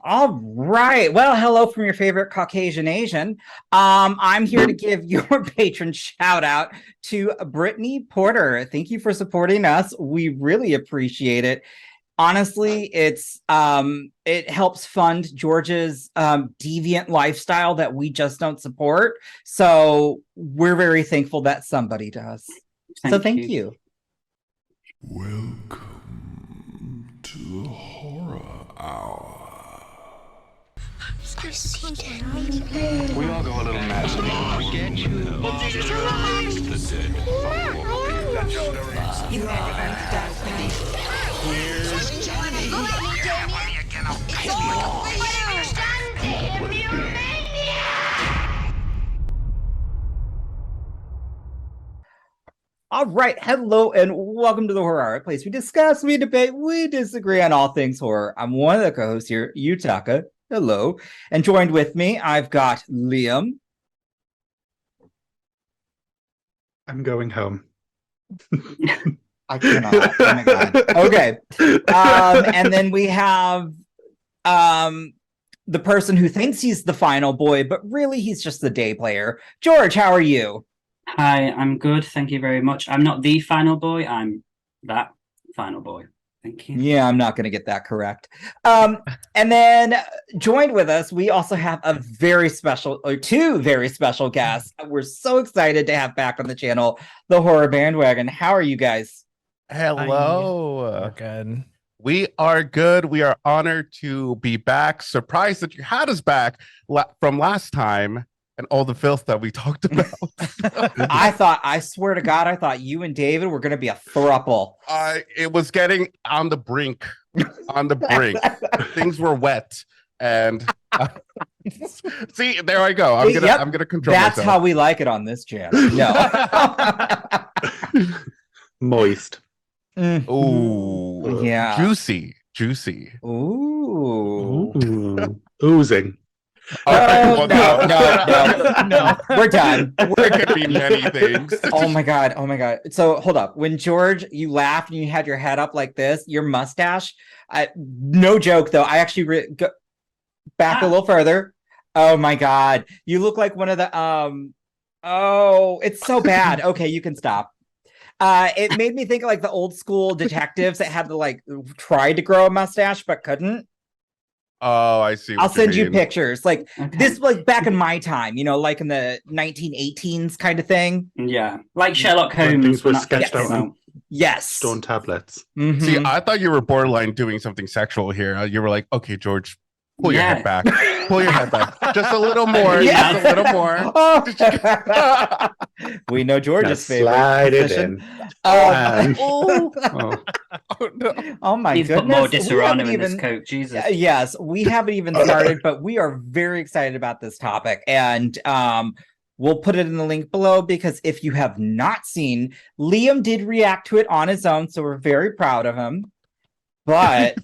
All right. Well, hello from your favorite Caucasian Asian. I'm here to give your patron shout out to Brittany Porter. Thank you for supporting us. We really appreciate it. Honestly, it helps fund George's deviant lifestyle that we just don't support. So we're very thankful that somebody does. So thank you. Welcome to the Horror Hour. We all go a little mad. Forget you. Here's Johnny. All right, hello and welcome to the Horror Hour, a place we discuss, we debate, we disagree on all things horror. I'm one of the co-hosts here, Yutaka. Hello. And joined with me, I've got Liam. I'm going home. I cannot. Oh my god. Okay. And then we have the person who thinks he's the final boy, but really he's just the day player. George, how are you? Hi, I'm good. Thank you very much. I'm not the final boy. I'm that final boy. Thank you. Yeah, I'm not going to get that correct. And then joined with us, we also have a very special, or two very special guests. We're so excited to have back on the channel, the Horror Bandwagon. How are you guys? Hello. We're good. We are good. We are honored to be back. Surprised that you had us back from last time and all the filth that we talked about. I swear to God, I thought you and David were going to be a throuple. It was getting on the brink. Things were wet. And see, there I go. I'm gonna control That's myself. how we like it on this channel. No. Moist. Ooh. Yeah. Juicy. Ooh. Oozing. Oh, no. We're done. It could be many things. Oh my god. So hold up. When George, you laughed and you had your head up like this, your mustache. No joke though. I actually go back a little further. Oh my god. You look like one of the Oh, it's so bad. Okay, you can stop. It made me think of like the old school detectives that had to like try to grow a mustache but couldn't. Oh, I see. I'll send you mean. pictures. Like this, like back in my time, like in the 1918s kind of thing. Yeah, like Sherlock Holmes. Things were sketched out on Yes. stone tablets. Mhm. See, I thought you were borderline doing something sexual here. You were like, okay, George, pull your head back. Pull your head back. Just a little more. Yeah. Just a little more. Oh. We know George's favorite. Slide it position. in. Oh, no. Oh my He's goodness. put more We Disaronno haven't in this even- coat. Jesus. Yes, we haven't even started, but we are very excited about this topic. And we'll put it in the link below because if you have not seen, Liam did react to it on his own, so we're very proud of him. But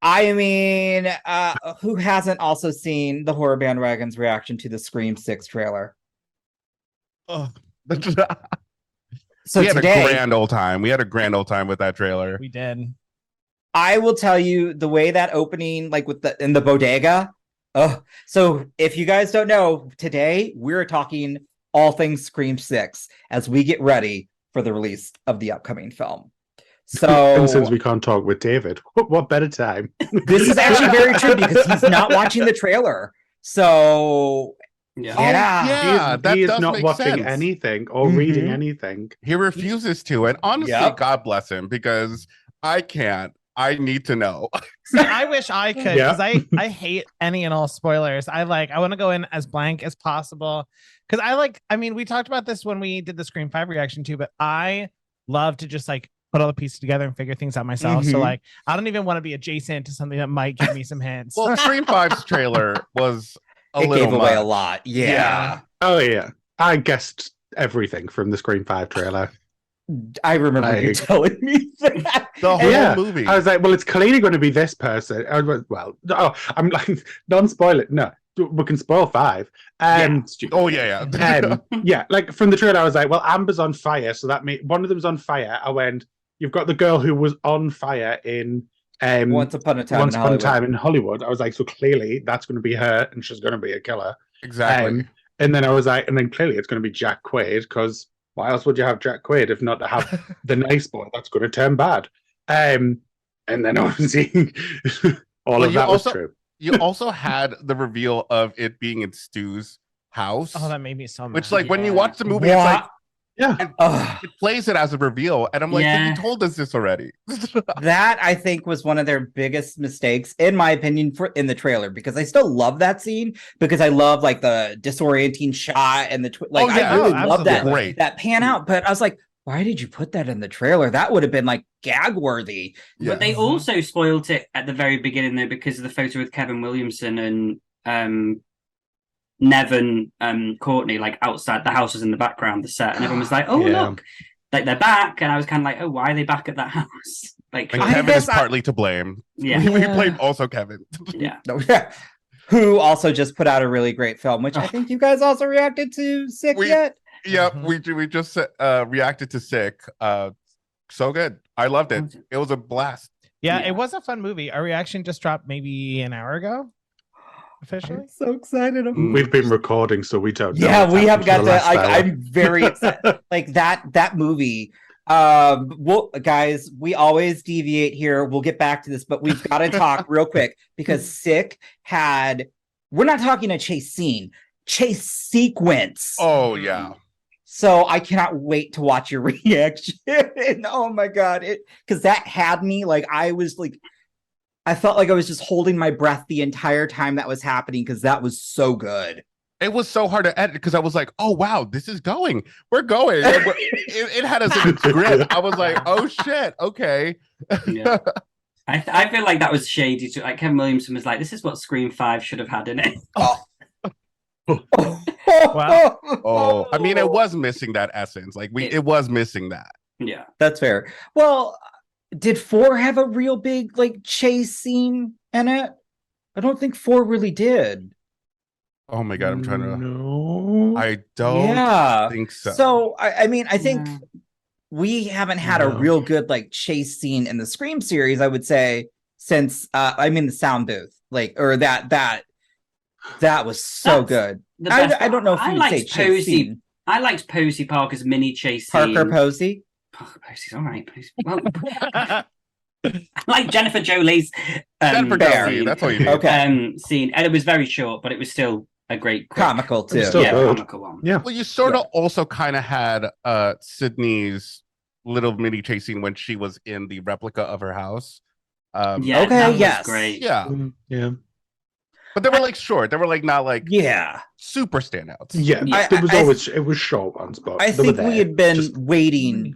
I mean, who hasn't also seen the Horror Bandwagon's reaction to the Scream 6 trailer? Oh. So we had today, a grand old time. We had a grand old time with that trailer. We did. I will tell you the way that opening, like in the bodega. Oh, so if you guys don't know, today we're talking all things Scream 6 as we get ready for the release of the upcoming film. So, And since we can't talk with David, what better time? This is actually very true because he's not watching the trailer. So Yeah. he is does not make watching sense. anything or reading anything. He refuses to, and honestly, Yep. God bless him, because I can't. I need to know. So I wish I could Yeah. because I hate any and all spoilers. I want to go in as blank as possible because I mean, we talked about this when we did the Scream 5 reaction too, but I love to just like put all the pieces together and figure things out myself. So like, I don't even want to be adjacent to something that might give me some hints. Well, Scream 5's trailer was a it little gave away a much. lot. Yeah. Oh yeah, I guessed everything from the Scream 5 trailer. I remember you telling me that. The whole Yeah. movie. I was like, well, it's clearly going to be this person. I was, well, no, I'm like, don't spoil it. No, we can spoil 5. Oh yeah. Yeah, like from the trailer, I was like, well, Amber's on fire, so that means one of them's on fire. I went, you've got the girl who was on fire in Once Upon a Time Once in Upon a Hollywood. Time in Hollywood. I was like, so clearly that's going to be her, and she's going to be a killer. Exactly. And then I was like, and then clearly it's going to be Jack Quaid, because why else would you have Jack Quaid if not to have the nice boy that's going to turn bad? And then obviously all Well, of you that also- was true. You also had the reveal of it being in Stu's house, Oh, that made me so mad. which, like, when you Yeah. watch the movie, it's like Yeah. Ugh. it plays it as a reveal, and I'm like, but Yeah. you told us this already. That I think was one of their biggest mistakes, in my opinion, in the trailer, because I still love that scene because I love like the disorienting shot and the Oh, yeah. I really Oh, love that absolutely. Great. that pan out. But I was like, why did you put that in the trailer? That would have been like gag worthy. Yeah. But they also spoiled it at the very beginning, though, because of the photo with Kevin Williamson and Nevin Courtney, like outside the house was in the background, the set, and everyone was like, "Oh, Yeah. look, like they're back." And I was kind of like, "Oh, why are they back at that house?" Like, And I Kevin is guess partly to blame. yeah, We blame also Kevin. yeah. Who also just put out a really great film, which I think you guys also reacted to. Sick We- yet? Yep, Mhm. we just reacted to Sick. So good. I loved it. It was a blast. Yeah, Yeah. it was a fun movie. Our reaction just dropped maybe an hour ago. Officially. I'm so excited. We've been recording, so we don't know. Yeah, what's we happened have for got the to. last Like, hour. I'm very excited. Like that movie. Well, guys, we always deviate here. We'll get back to this, but we've got to talk real quick because Sick had. We're not talking a chase scene, chase sequence. Oh yeah. So I cannot wait to watch your reaction. Oh my god, because that had me like I was like. I felt like I was just holding my breath the entire time that was happening because that was so good. It was so hard to edit because I was like, oh wow, this is going. We're going. And it had us in its grip. I was like, oh shit, okay. Yeah. I feel like that was shady too. Like Kevin Williamson was like, "This is what Scream 5 should have had in it." Wow. Oh, I mean, it was missing that essence. Like it was missing that. Yeah. That's fair. Well, did 4 have a real big like chase scene in it? I don't think 4 really did. Oh my god, I'm trying to. No. I don't Yeah. think so. So I mean, I think Yeah. we haven't had a No. real good like chase scene in the Scream series, I would say, since the sound booth. Like, or that was so That's good. The best I don't know if I you would say liked chase Posey. scene. I liked Posey Parker's mini chase Parker scene. Posey. Parker Posey's all right. Posey. Well, I like Jennifer Jolie's Jennifer Fair. Jolie, that's all you need. Okay. scene, and it was very short, but it was still a great quick, Comical too. Still yeah, good. comical one. Yeah. Well, you sort of also kind of had Sydney's little mini chasing when she was in the replica of her house. Yeah, Okay, that was yes. great. Yeah, Yeah. but they were like short. They were like not like Yeah. super standouts. Yeah. Yeah. There was I- always it was short ones, but I they were think there. we had been Just- waiting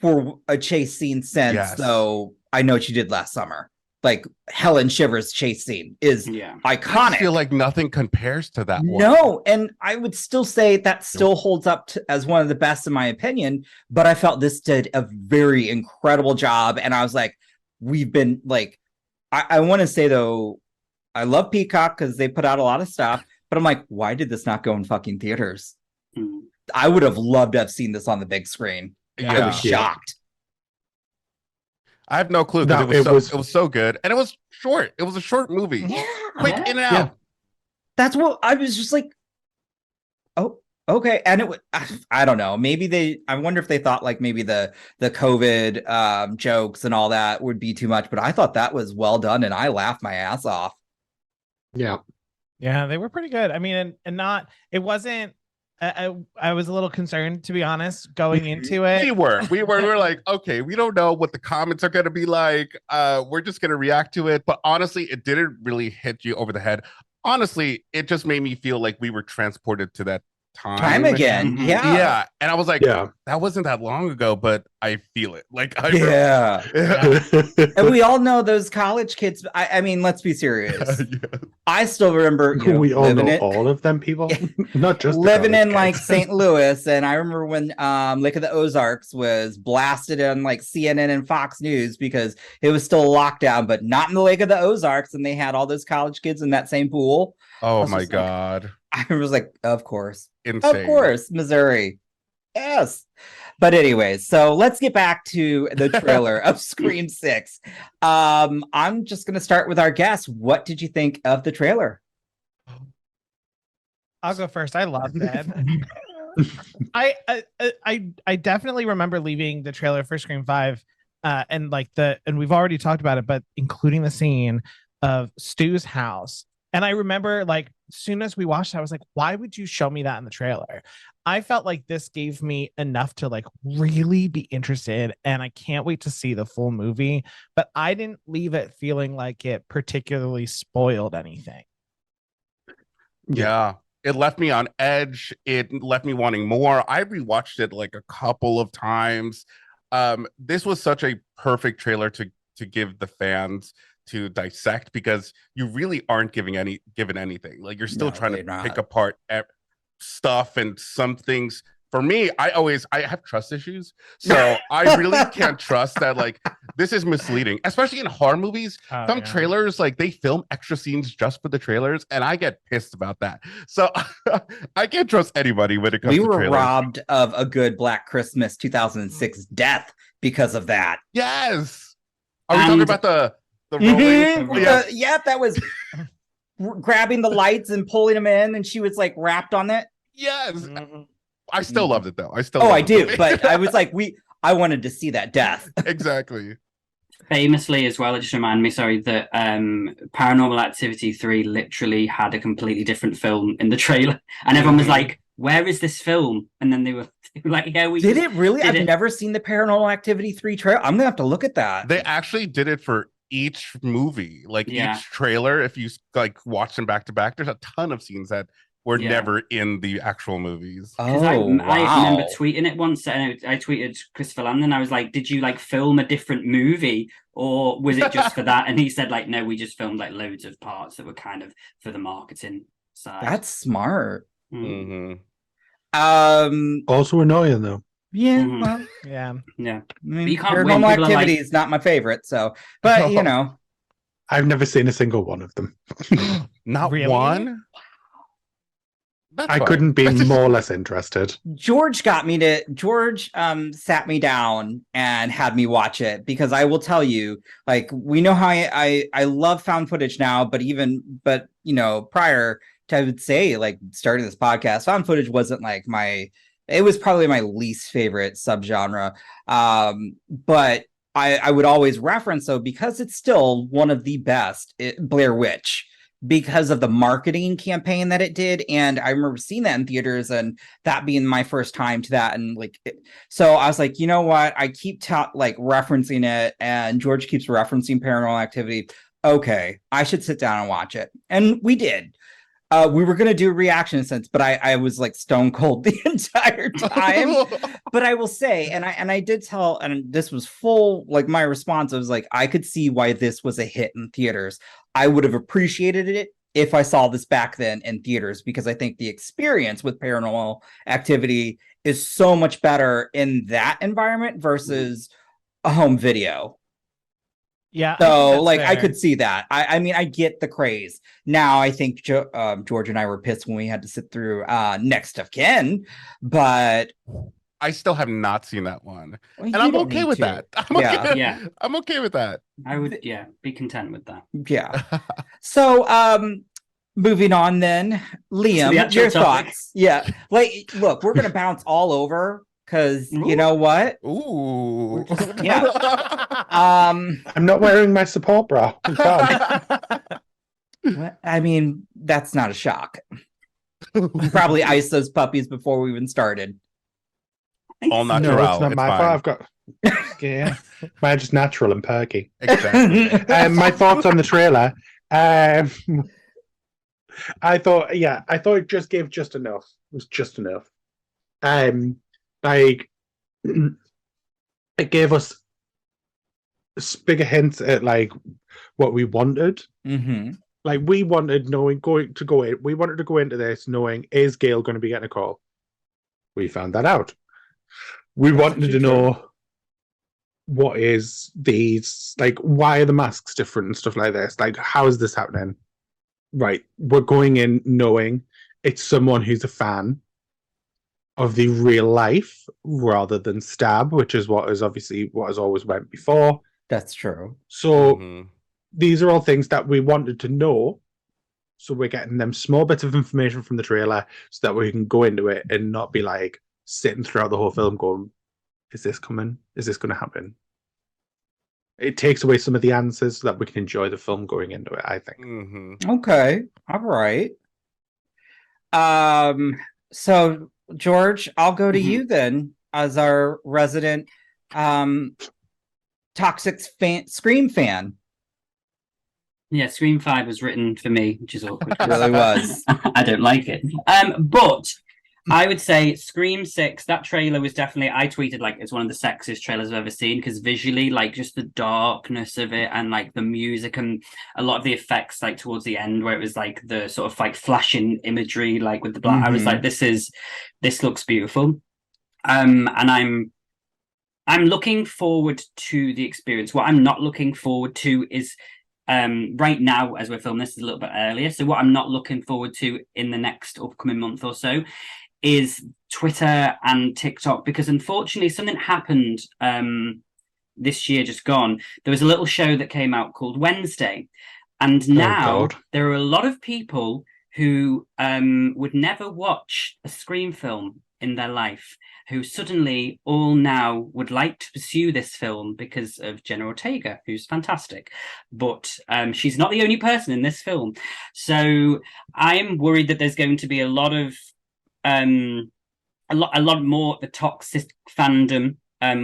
for a chase scene since, Yes. though I know what you did last summer. Like Helen Shivers' chase scene is Yeah. I just iconic. feel like nothing compares to that one. No, and I would still say that still holds up as one of the best in my opinion, but I felt this did a very incredible job. And I was like, we've been like, I want to say though, I love Peacock because they put out a lot of stuff, but I'm like, why did this not go in fucking theaters? Mm. I would have loved to have seen this on the big screen. I Yeah. was shocked. I have no clue because No, it was so good, and it was short. It was a short movie, quick Yeah. in and out. Yeah. That's what I was just like, oh, okay. And it would, I don't know. Maybe I wonder if they thought like maybe the COVID jokes and all that would be too much, but I thought that was well done and I laughed my ass off. Yeah. Yeah, they were pretty good. I mean, and not, it wasn't, I was a little concerned, to be honest, going into it. We were like, okay, we don't know what the comments are going to be like. We're just going to react to it. But honestly, it didn't really hit you over the head. Honestly, it just made me feel like we were transported to that Time again. Mhm. Yeah. Yeah. And I was like, Yeah. that wasn't that long ago, but I feel it. Like, Yeah. Yeah. And we all know those college kids. I mean, let's be serious. I still remember We all know living all of them people, not just the living in college like kids. St. Louis, and I remember when Lake of the Ozarks was blasted on like CNN and Fox News because it was still lockdown, but not in the Lake of the Ozarks, and they had all those college kids in that same pool. Oh was my just like, God. I was like, of course, Insane. Missouri, yes. But anyways, so let's get back to the trailer of Scream 6. I'm just gonna start with our guest. What did you think of the trailer? I'll go first. I loved it. I definitely remember leaving the trailer for Scream 5 and we've already talked about it, but including the scene of Stu's house. And I remember like as soon as we watched it, I was like, why would you show me that in the trailer? I felt like this gave me enough to like really be interested, and I can't wait to see the full movie, but I didn't leave it feeling like it particularly spoiled anything. Yeah. It left me on edge. It left me wanting more. I rewatched it like a couple of times. This was such a perfect trailer to give the fans to dissect, because you really aren't given anything. Like you're still trying to pick apart stuff, and some things. For me, I have trust issues, so I really can't trust that. Like this is misleading, especially in horror movies. Some trailers, like they film extra scenes just for the trailers, and I get pissed about that. So I can't trust anybody when it comes to trailers. We were robbed of a good Black Christmas 2006 death because of that. Yes. Are we talking about the rolling? That was grabbing the lights and pulling them in, and she was like wrapped on it. Yes. I still loved it though. I do, but I was like, I wanted to see that death. Exactly. Famously as well, it just reminded me, that Paranormal Activity 3 literally had a completely different film in the trailer, and everyone was like, where is this film? And then they were like, yeah, we did it really? I've never seen the Paranormal Activity 3 trailer. I'm gonna have to look at that. They actually did it for each movie, like each trailer. If you like watch them back to back, there's a ton of scenes that were never in the actual movies. I remember tweeting it once, and I tweeted Christopher Landon. I was like, did you like film a different movie, or was it just for that? And he said like, no, we just filmed like loads of parts that were kind of for the marketing side. That's smart. Mm-hmm. Also annoying though. Yeah, well, yeah. I mean, you can't Paranormal Activity is not my favorite, so but you know, I've never seen a single one of them. Not really? one. I couldn't be more or less interested. George sat me down and had me watch it, because I will tell you, like, we know how I love found footage now, but you know, prior to, I would say, like, starting this podcast, found footage wasn't like it was probably my least favorite subgenre. But I would always reference, though, because it's still one of the best, Blair Witch, because of the marketing campaign that it did. And I remember seeing that in theaters, and that being my first time to that. And so I was like, you know what? I keep referencing it, and George keeps referencing Paranormal Activity. Okay, I should sit down and watch it. And we did. We were going to do a reaction sense, but I was like stone cold the entire time. But I will say, and I did tell, and this was full, like my response, I was like, I could see why this was a hit in theaters. I would have appreciated it if I saw this back then in theaters, because I think the experience with Paranormal Activity is so much better in that environment versus a home video. Yeah. So I could see that. I mean, I get the craze. Now I think George and I were pissed when we had to sit through Next of Kin, but I still have not seen that one. Well, and I'm okay with that. I'm okay with that. I would, be content with that. Yeah. So, moving on then, Liam, your thoughts? Yeah. Like, look, we're going to bounce all over, because you know what? Ooh. Yeah. I'm not wearing my support bra. I mean, that's not a shock. We probably iced those puppies before we even started. All natural. No, it's not my fault. I've got mine's just natural and perky. Exactly. My thoughts on the trailer. I thought it just gave just enough. It was just enough. Like it gave us bigger hints at like what we wanted. Mm-hmm. Like we wanted we wanted to go into this knowing, is Gail going to be getting a call? We found that out. We wanted to know, what is these, like, why are the masks different and stuff like this? Like, how is this happening? Right. We're going in knowing it's someone who's a fan. of the real life rather than stab, which is what has always went before. That's true. So Mhm. these are all things that we wanted to know. So we're getting them small bits of information from the trailer so that we can go into it and not be like sitting throughout the whole film going, is this coming? Is this going to happen? It takes away some of the answers so that we can enjoy the film going into it, I think. Mhm. Okay. All right. So George, I'll go to Mhm. you then as our resident toxic Scream fan. Yeah, Scream 5 was written for me, which is awkward. It really was. I don't like it. But I would say Scream 6, that trailer was definitely, I tweeted like it's one of the sexiest trailers I've ever seen, because visually, like just the darkness of it and like the music and a lot of the effects like towards the end where it was like the sort of like flashing imagery, like with the black, I was like, this looks beautiful. And I'm looking forward to the experience. What I'm not looking forward to is right now, as we're filming this, is a little bit earlier. So what I'm not looking forward to in the next upcoming month or so is Twitter and TikTok, because unfortunately something happened this year just gone. There was a little show that came out called Wednesday, and now there are a lot of people who would never watch a Scream film in their life, who suddenly all now would like to pursue this film because of Jenna Ortega, who's fantastic. But she's not the only person in this film. So I'm worried that there's going to be a lot more the toxic fandom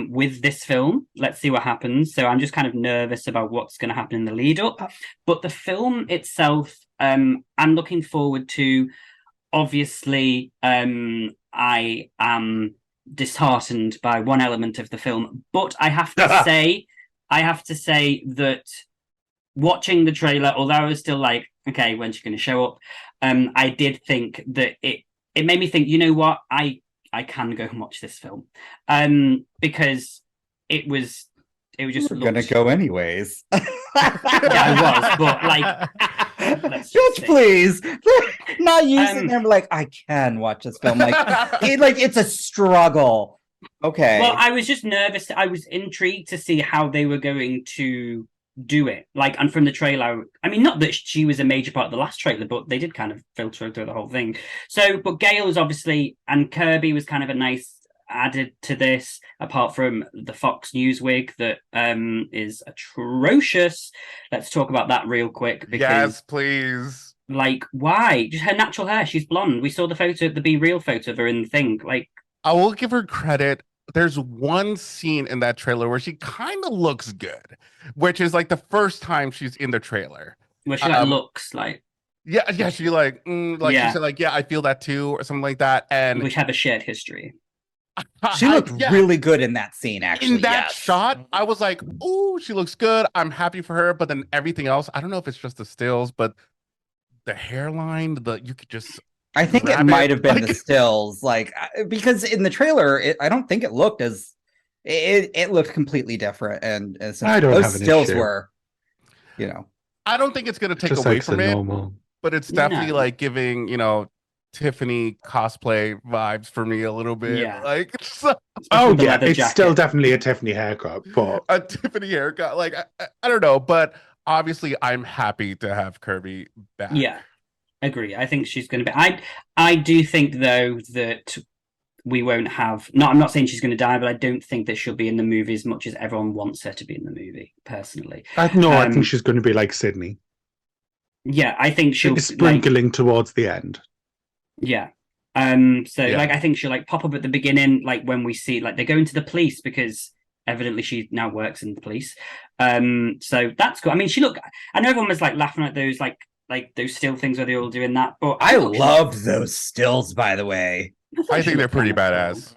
with this film. Let's see what happens. So I'm just kind of nervous about what's going to happen in the lead up. But the film itself, I'm looking forward to. Obviously, I am disheartened by one element of the film, but I have to say that watching the trailer, although I was still like, okay, when's she going to show up? I did think that it made me think, you know what, I can go and watch this film, because it was just We're gonna go anyways. Yeah, I was, but like, George, please, not using them like I can watch this film. Like, it's a struggle. Okay. Well, I was just nervous. I was intrigued to see how they were going to do it. Like, and from the trailer, I mean, not that she was a major part of the last trailer, but they did kind of filter through the whole thing. So, but Gail was obviously, and Kirby was kind of a nice added to this, apart from the Fox News wig that is atrocious. Let's talk about that real quick. Because, yes, please. Like, why? Just her natural hair. She's blonde. We saw the photo, the Be Real photo of her in the thing. Like, I will give her credit. There's one scene in that trailer where she kind of looks good, which is like the first time she's in the trailer. Where she looks like. Yeah, she like, she said like, yeah, I feel that too, or something like that. And we have a shared history. She looked really good in that scene, actually. In that shot, I was like, "Ooh, she looks good. I'm happy for her." But then everything else, I don't know if it's just the stills, but the hairline, you could just. I think it might have been the stills, like, because in the trailer, I don't think it looked as. It looked completely different, and I don't those have an stills issue. were, I don't think it's going to take Just away like from it, normal. but it's definitely like giving Tiffany cosplay vibes for me a little bit. Yeah. Like, it's still definitely a Tiffany haircut, but a Tiffany haircut. Like, I don't know, but obviously, I'm happy to have Kirby back. Yeah, agree. I think she's going to be. I do think though that we won't have. No, I'm not saying she's going to die, but I don't think that she'll be in the movie as much as everyone wants her to be in the movie. Personally, I think she's going to be like Sydney. Yeah, I think she'll sprinkling towards the end. Yeah. Like, I think she'll like pop up at the beginning, like when we see like they go into the police, because evidently she now works in the police. So that's cool. I mean, I know everyone was like laughing at those like those still things where they're all doing that, but I loved those stills, by the way. I think they're pretty badass.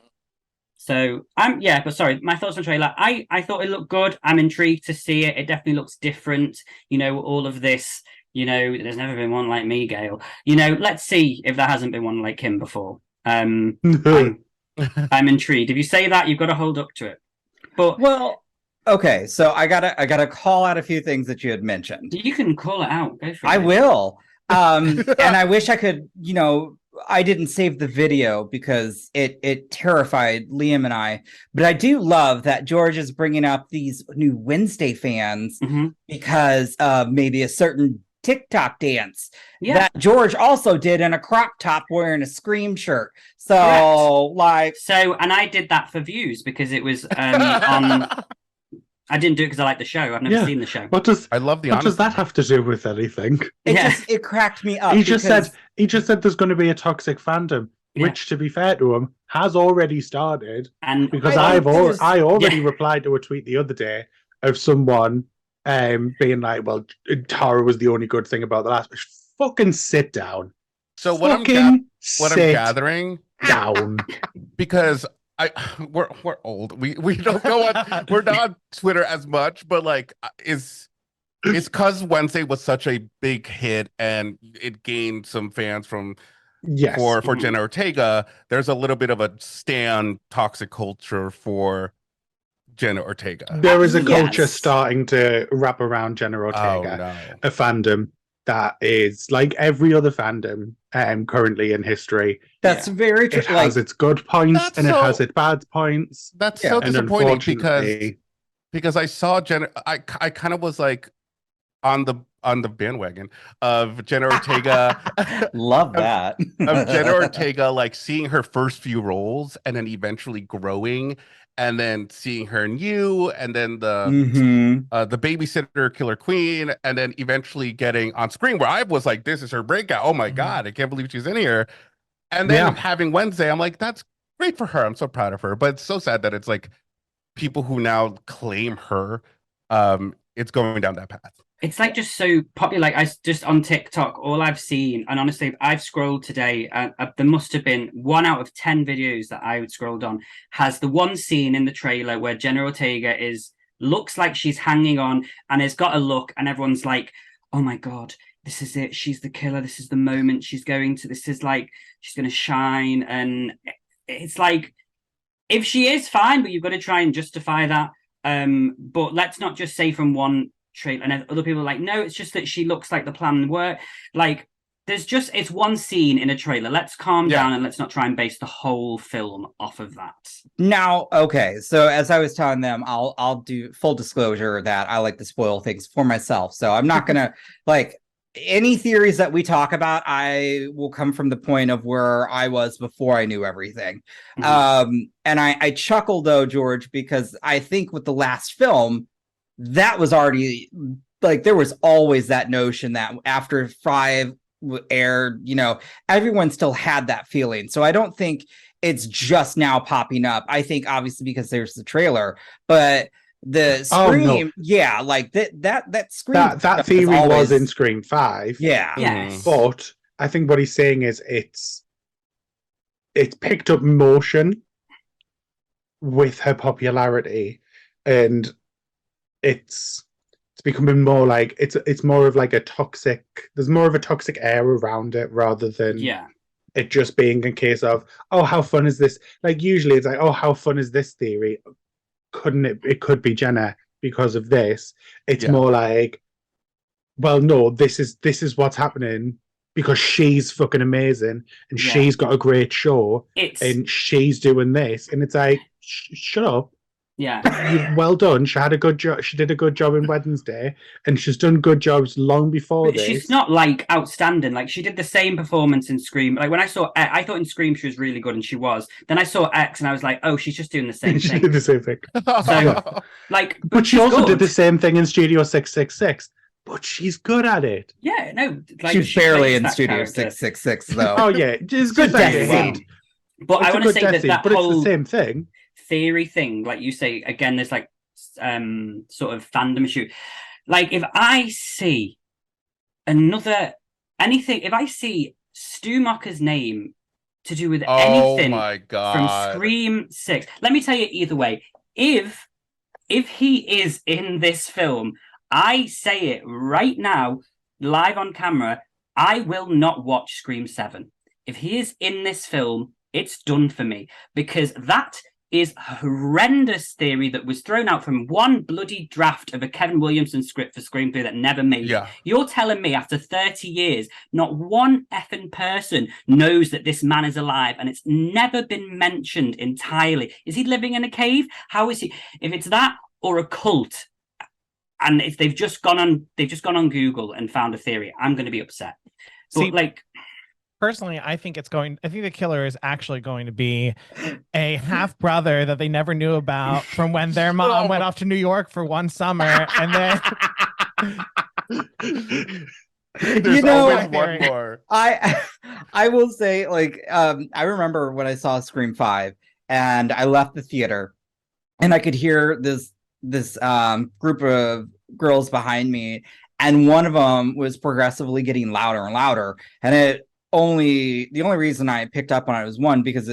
So but sorry, my thoughts on the trailer. I thought it looked good. I'm intrigued to see it. It definitely looks different. All of this. There's never been one like me, Gail. Let's see if there hasn't been one like him before. I'm intrigued. If you say that, you've got to hold up to it. But okay, so I gotta call out a few things that you had mentioned. You can call it out. Go for it. I will. And I wish I could, I didn't save the video because it terrified Liam and I. But I do love that George is bringing up these new Wednesday fans because of maybe a certain TikTok dance that George also did in a crop top wearing a Scream shirt. So and I did that for views because it was on. I didn't do it because I like the show. I've never seen the show. I love the What does that have to do with anything? It cracked me up. He just said there's going to be a toxic fandom, which, to be fair to him, has already started. And because I already replied to a tweet the other day of someone being like, "Well, Tara was the only good thing about the last." Fucking sit down. So what I'm gathering down because we're old. We don't go on. We're not on Twitter as much, but like it's because Wednesday was such a big hit and it gained some fans from for Jenna Ortega. There's a little bit of a stan toxic culture for Jenna Ortega. There is a culture starting to wrap around Jenna Ortega, a fandom that is like every other fandom currently in history. That's very true. It has its good points and it has its bad points. That's so disappointing because I saw Jenna. I kind of was like on the bandwagon of Jenna Ortega. Love that. of Jenna Ortega, like seeing her first few roles and then eventually growing. And then seeing her in You, and then the Babysitter Killer Queen, and then eventually getting on screen where I was like, this is her breakout. Oh my God, I can't believe she's in here. And then having Wednesday, I'm like, that's great for her. I'm so proud of her. But it's so sad that it's like people who now claim her, it's going down that path. It's like just so popular. Like I just on TikTok, all I've seen, and honestly, I've scrolled today. There must have been 1 out of 10 videos that I scrolled on has the one scene in the trailer where Jenna Ortega looks like she's hanging on and has got a look, and everyone's like, "Oh my God, this is it. She's the killer. This is the moment she's going to. This is like she's going to shine." And it's like, if she is fine, but you've got to try and justify that. But let's not just say from one trailer and other people are like, no, it's just that she looks like the plan work. Like it's one scene in a trailer. Let's calm down and let's not try and base the whole film off of that. Now, okay, so as I was telling them, I'll do full disclosure that I like to spoil things for myself. So I'm not gonna like any theories that we talk about, I will come from the point of where I was before I knew everything. And I chuckle though, George, because I think with the last film, that was already like there was always that notion that after 5 aired, everyone still had that feeling. So I don't think it's just now popping up. I think obviously because there's the trailer, but the Scream, like that Scream that theory was in Scream 5. Yes. But I think what he's saying is it's picked up motion with her popularity, and it's becoming more like it's more of like there's more of a toxic air around it rather than it just being a case of, oh, how fun is this? Like usually it's like, oh, how fun is this theory? Couldn't it could be Jenna because of this. It's more like, well, no, this is what's happening because she's fucking amazing and she's got a great show and she's doing this, and it's like, shut up. Well done. She had a good job. She did a good job in Wednesday, and she's done good jobs long before this. She's not like outstanding. Like she did the same performance in Scream. Like when I saw, I thought in Scream she was really good, and she was. Then I saw X, and I was like, oh, she's just doing the same thing. She did the same thing. So, like, but she also did the same thing in Studio 666. But she's good at it. Yeah, no, like she's barely in Studio 666 though. Oh yeah, it's good decade. But I want to say that but whole it's the same thing. Theory thing, like you say again, there's like sort of fandom issue. Like if I see if I see Stu Macher's name to do with anything from Scream 6, let me tell you either way, if he is in this film, I say it right now, live on camera, I will not watch Scream 7. If he is in this film, it's done for me, because that is a horrendous theory that was thrown out from one bloody draft of a Kevin Williamson script for screenplay that never made it. Yeah. You're telling me after 30 years, not one effing person knows that this man is alive, and it's never been mentioned entirely. Is he living in a cave? How is he? If it's that or a cult, and if they've just gone on Google and found a theory, I'm going to be upset. But See, personally, I think the killer is actually going to be a half brother that they never knew about from when their mom went off to New York for one summer, and then There's always one more. I will say, like, I remember when I saw Scream 5 and I left the theater and I could hear this group of girls behind me, and one of them was progressively getting louder and louder, and the only reason I picked up on it was, one, because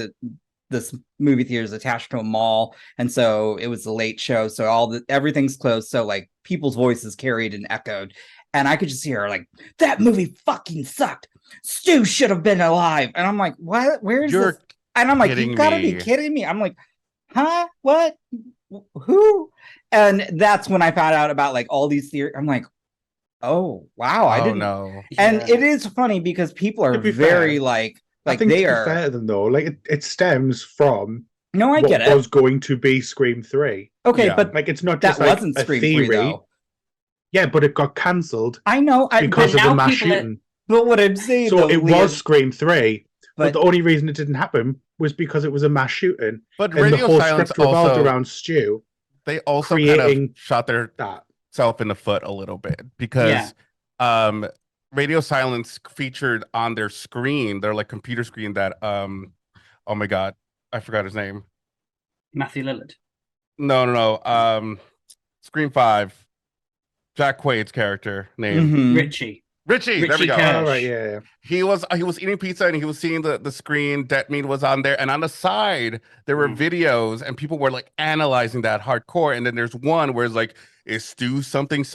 this movie theater is attached to a mall, and so it was a late show, so everything's closed, so like people's voices carried and echoed, and I could just hear like, that movie fucking sucked, Stu should have been alive, and I'm like, what, where's this? And I'm like, you gotta be kidding me. I'm like, huh, what, who? And that's when I found out about like all these theories. I'm like, oh wow, I didn't know. And it is funny because people are very fair, like I think they to are be fair to them though. Like it stems from I get what it was going to be Scream 3. Okay, but like it's not that just like wasn't a Scream theory. 3 though. Yeah, but it got cancelled. I know because of the mass shooting. But what I'm saying, so it was Scream 3, but the only reason it didn't happen was because it was a mass shooting. But and Radio the whole Silence script revolved also around Stu. They also kind of shot their self in the foot a little bit because Radio Silence featured on their screen, their like computer screen, that oh my god, I forgot his name. Matthew Lillard. No. Scream 5. Jack Quaid's character name. Richie. There we go. Oh, right, yeah. He was eating pizza and he was seeing the screen. Detmead was on there, and on the side there were videos, and people were like analyzing that hardcore. And then there's one where it's like, is Stu something?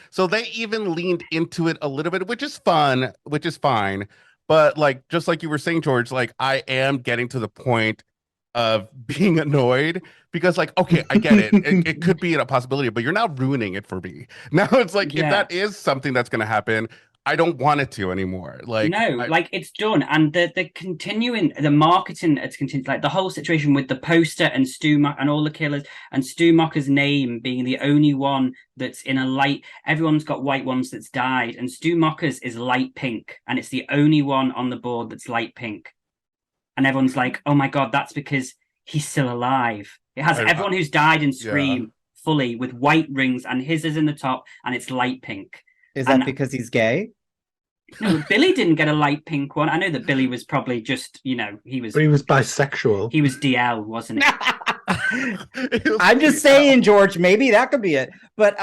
So they even leaned into it a little bit, which is fun, which is fine. But like, just like you were saying, George, like I am getting to the point of being annoyed because like, okay, I get it. It could be a possibility, but you're now ruining it for me. Now it's like, if that is something that's going to happen, I don't want it to anymore. Like, no, like it's done. And the continuing, the marketing, it's continued, like the whole situation with the poster and and all the killers, and Stu Macher's name being the only one that's in a light, everyone's got white ones that's died, and Stu Macher's is light pink, and it's the only one on the board that's light pink. And everyone's like, oh my God, that's because he's still alive. It has everyone who's died in Scream fully with white rings, and his is in the top, and it's light pink. Is that because he's gay? No, Billy didn't get a light pink one. I know that Billy was probably just, he was... But he was bisexual. He was DL, wasn't he? I'm just saying, George, maybe that could be it. But,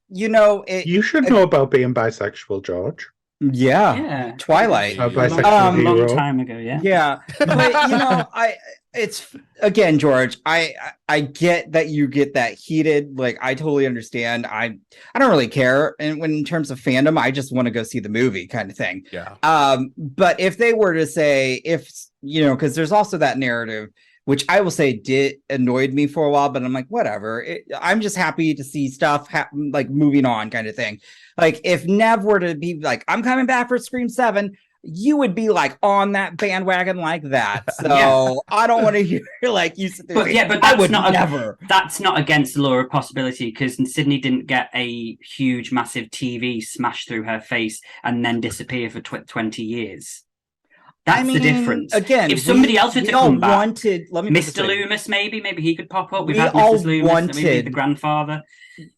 you should know about being bisexual, George. Yeah. Twilight. A bisexual hero. Long time ago, yeah. Yeah. But, it's again, George, I get that you get that heated, like I totally understand. I don't really care, and when in terms of fandom, I just want to go see the movie kind of thing. But if they were to say, because there's also that narrative, which I will say annoyed me for a while, but I'm like, whatever. I'm just happy to see stuff like moving on kind of thing. Like if Nev were to be like, I'm coming back for Scream 7, you would be like on that bandwagon like that. So I don't want to hear like you sit there. But that's not against the law of possibility, because Sydney didn't get a huge, massive TV smashed through her face and then disappear for 20 years. That's the difference. Again, if somebody else were to come back, Mr. Loomis, maybe he could pop up. We've had Mrs. Loomis, maybe the grandfather.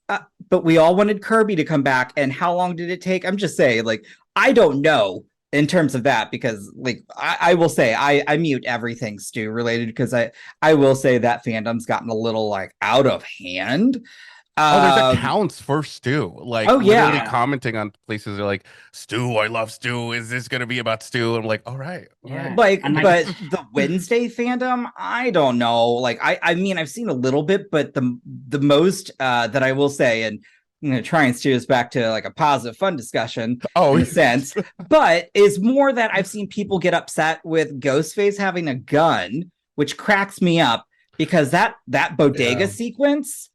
But we all wanted Kirby to come back, and how long did it take? I'm just saying, like, I don't know in terms of that, because like I will say I mute everything Stu related, because I will say that fandom's gotten a little like out of hand. There's accounts for Stu, like literally commenting on places. They're like, Stu, I love Stu. Is this gonna be about Stu? And I'm like, all right. But the Wednesday fandom, I don't know. Like I mean, I've seen a little bit, but the most that I will say, and I'm going to try and steer us back to like a positive, fun discussion in a sense, but is more that I've seen people get upset with Ghostface having a gun, which cracks me up, because that bodega sequence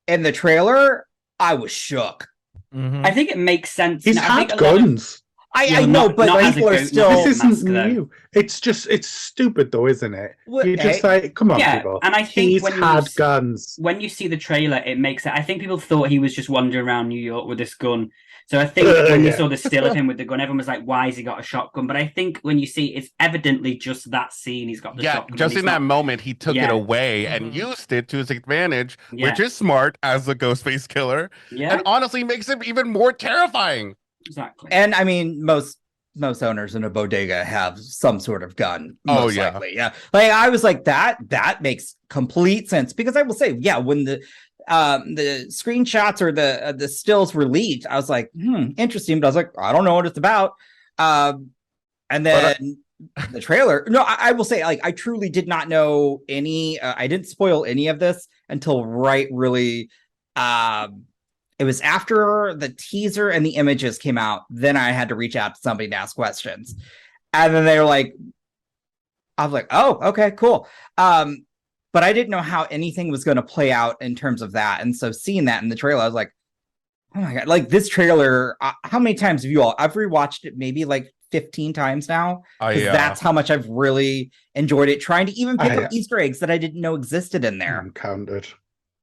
in the trailer, I was shook. Mhm. I think it makes sense. He's now. I had think a lot of- guns. Yeah, I know, not- but not as a people are goat, still. not This as a isn't mask, though. new. It's stupid though, isn't it? Well, You're just hey, like, come on, yeah, people. and I think He's when you had s- guns. when you see the trailer, it makes it. I think people thought he was just wandering around New York with this gun. So I think when you Yeah. saw the still of him with the gun, everyone was like, "Why has he got a shotgun?" But I think when you see, it's evidently just that scene. He's got the Yeah, shotgun. just He's in that not- moment, he took Yeah. it away and Mhm. used it to his advantage, Yeah. which is smart as a Ghostface killer, Yeah, and honestly makes him even more terrifying. exactly. And I mean, most owners in a bodega have some sort of gun. Oh, Most yeah. likely, yeah. Like I was like that makes complete sense because I will say, yeah, when the screenshots or the stills were leaked, I was like, interesting. But I was like, I don't know what it's about. And then the trailer. No, I will say, like, I truly did not know any. I didn't spoil any of this until really. It was after the teaser and the images came out. Then I had to reach out to somebody to ask questions, and then they were like, I was like, oh, okay, cool. But I didn't know how anything was going to play out in terms of that. And so seeing that in the trailer, I was like, oh my God, like this trailer, how many times have you all, I've rewatched it maybe like 15 times now. Yeah. That's how much I've really enjoyed it, trying to even pick I- up Easter eggs that I didn't know existed in there. Counted.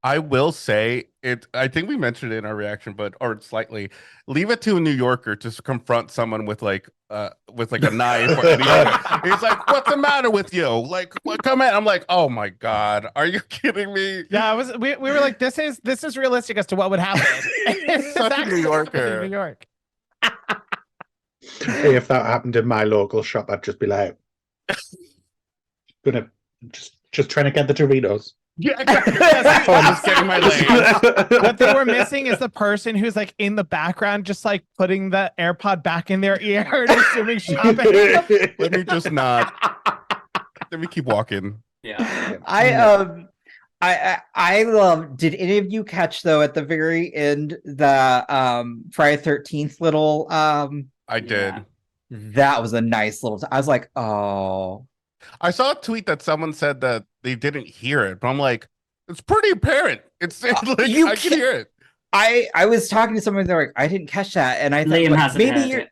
I will say it. I think we mentioned it in our reaction, or slightly. Leave it to a New Yorker to confront someone with like a knife or anything. He's like, "What's the matter with you? Like, what? Come in." I'm like, "Oh my God, are you kidding me?" Yeah, we were like, this is realistic as to what would happen. It's Such a actually New Yorker. in New York. Hey, if that happened in my local shop, I'd just be like, gonna just trying to get the Doritos. Yeah, exactly. I'm just getting my legs. What they were missing is the person who's like in the background, just like putting the AirPod back in their ear and assuming shopping. Let me just not. Let me keep walking. Yeah. I love. Did any of you catch though at the very end the Friday 13th little I did. Yeah. that was a nice little. I was like, oh. I saw a tweet that someone said that they didn't hear it, but I'm like, it's pretty apparent. It's like, you I can can't- hear it. I was talking to someone. They're like, I didn't catch that, and I thought Liam like, hasn't maybe heard you're. it.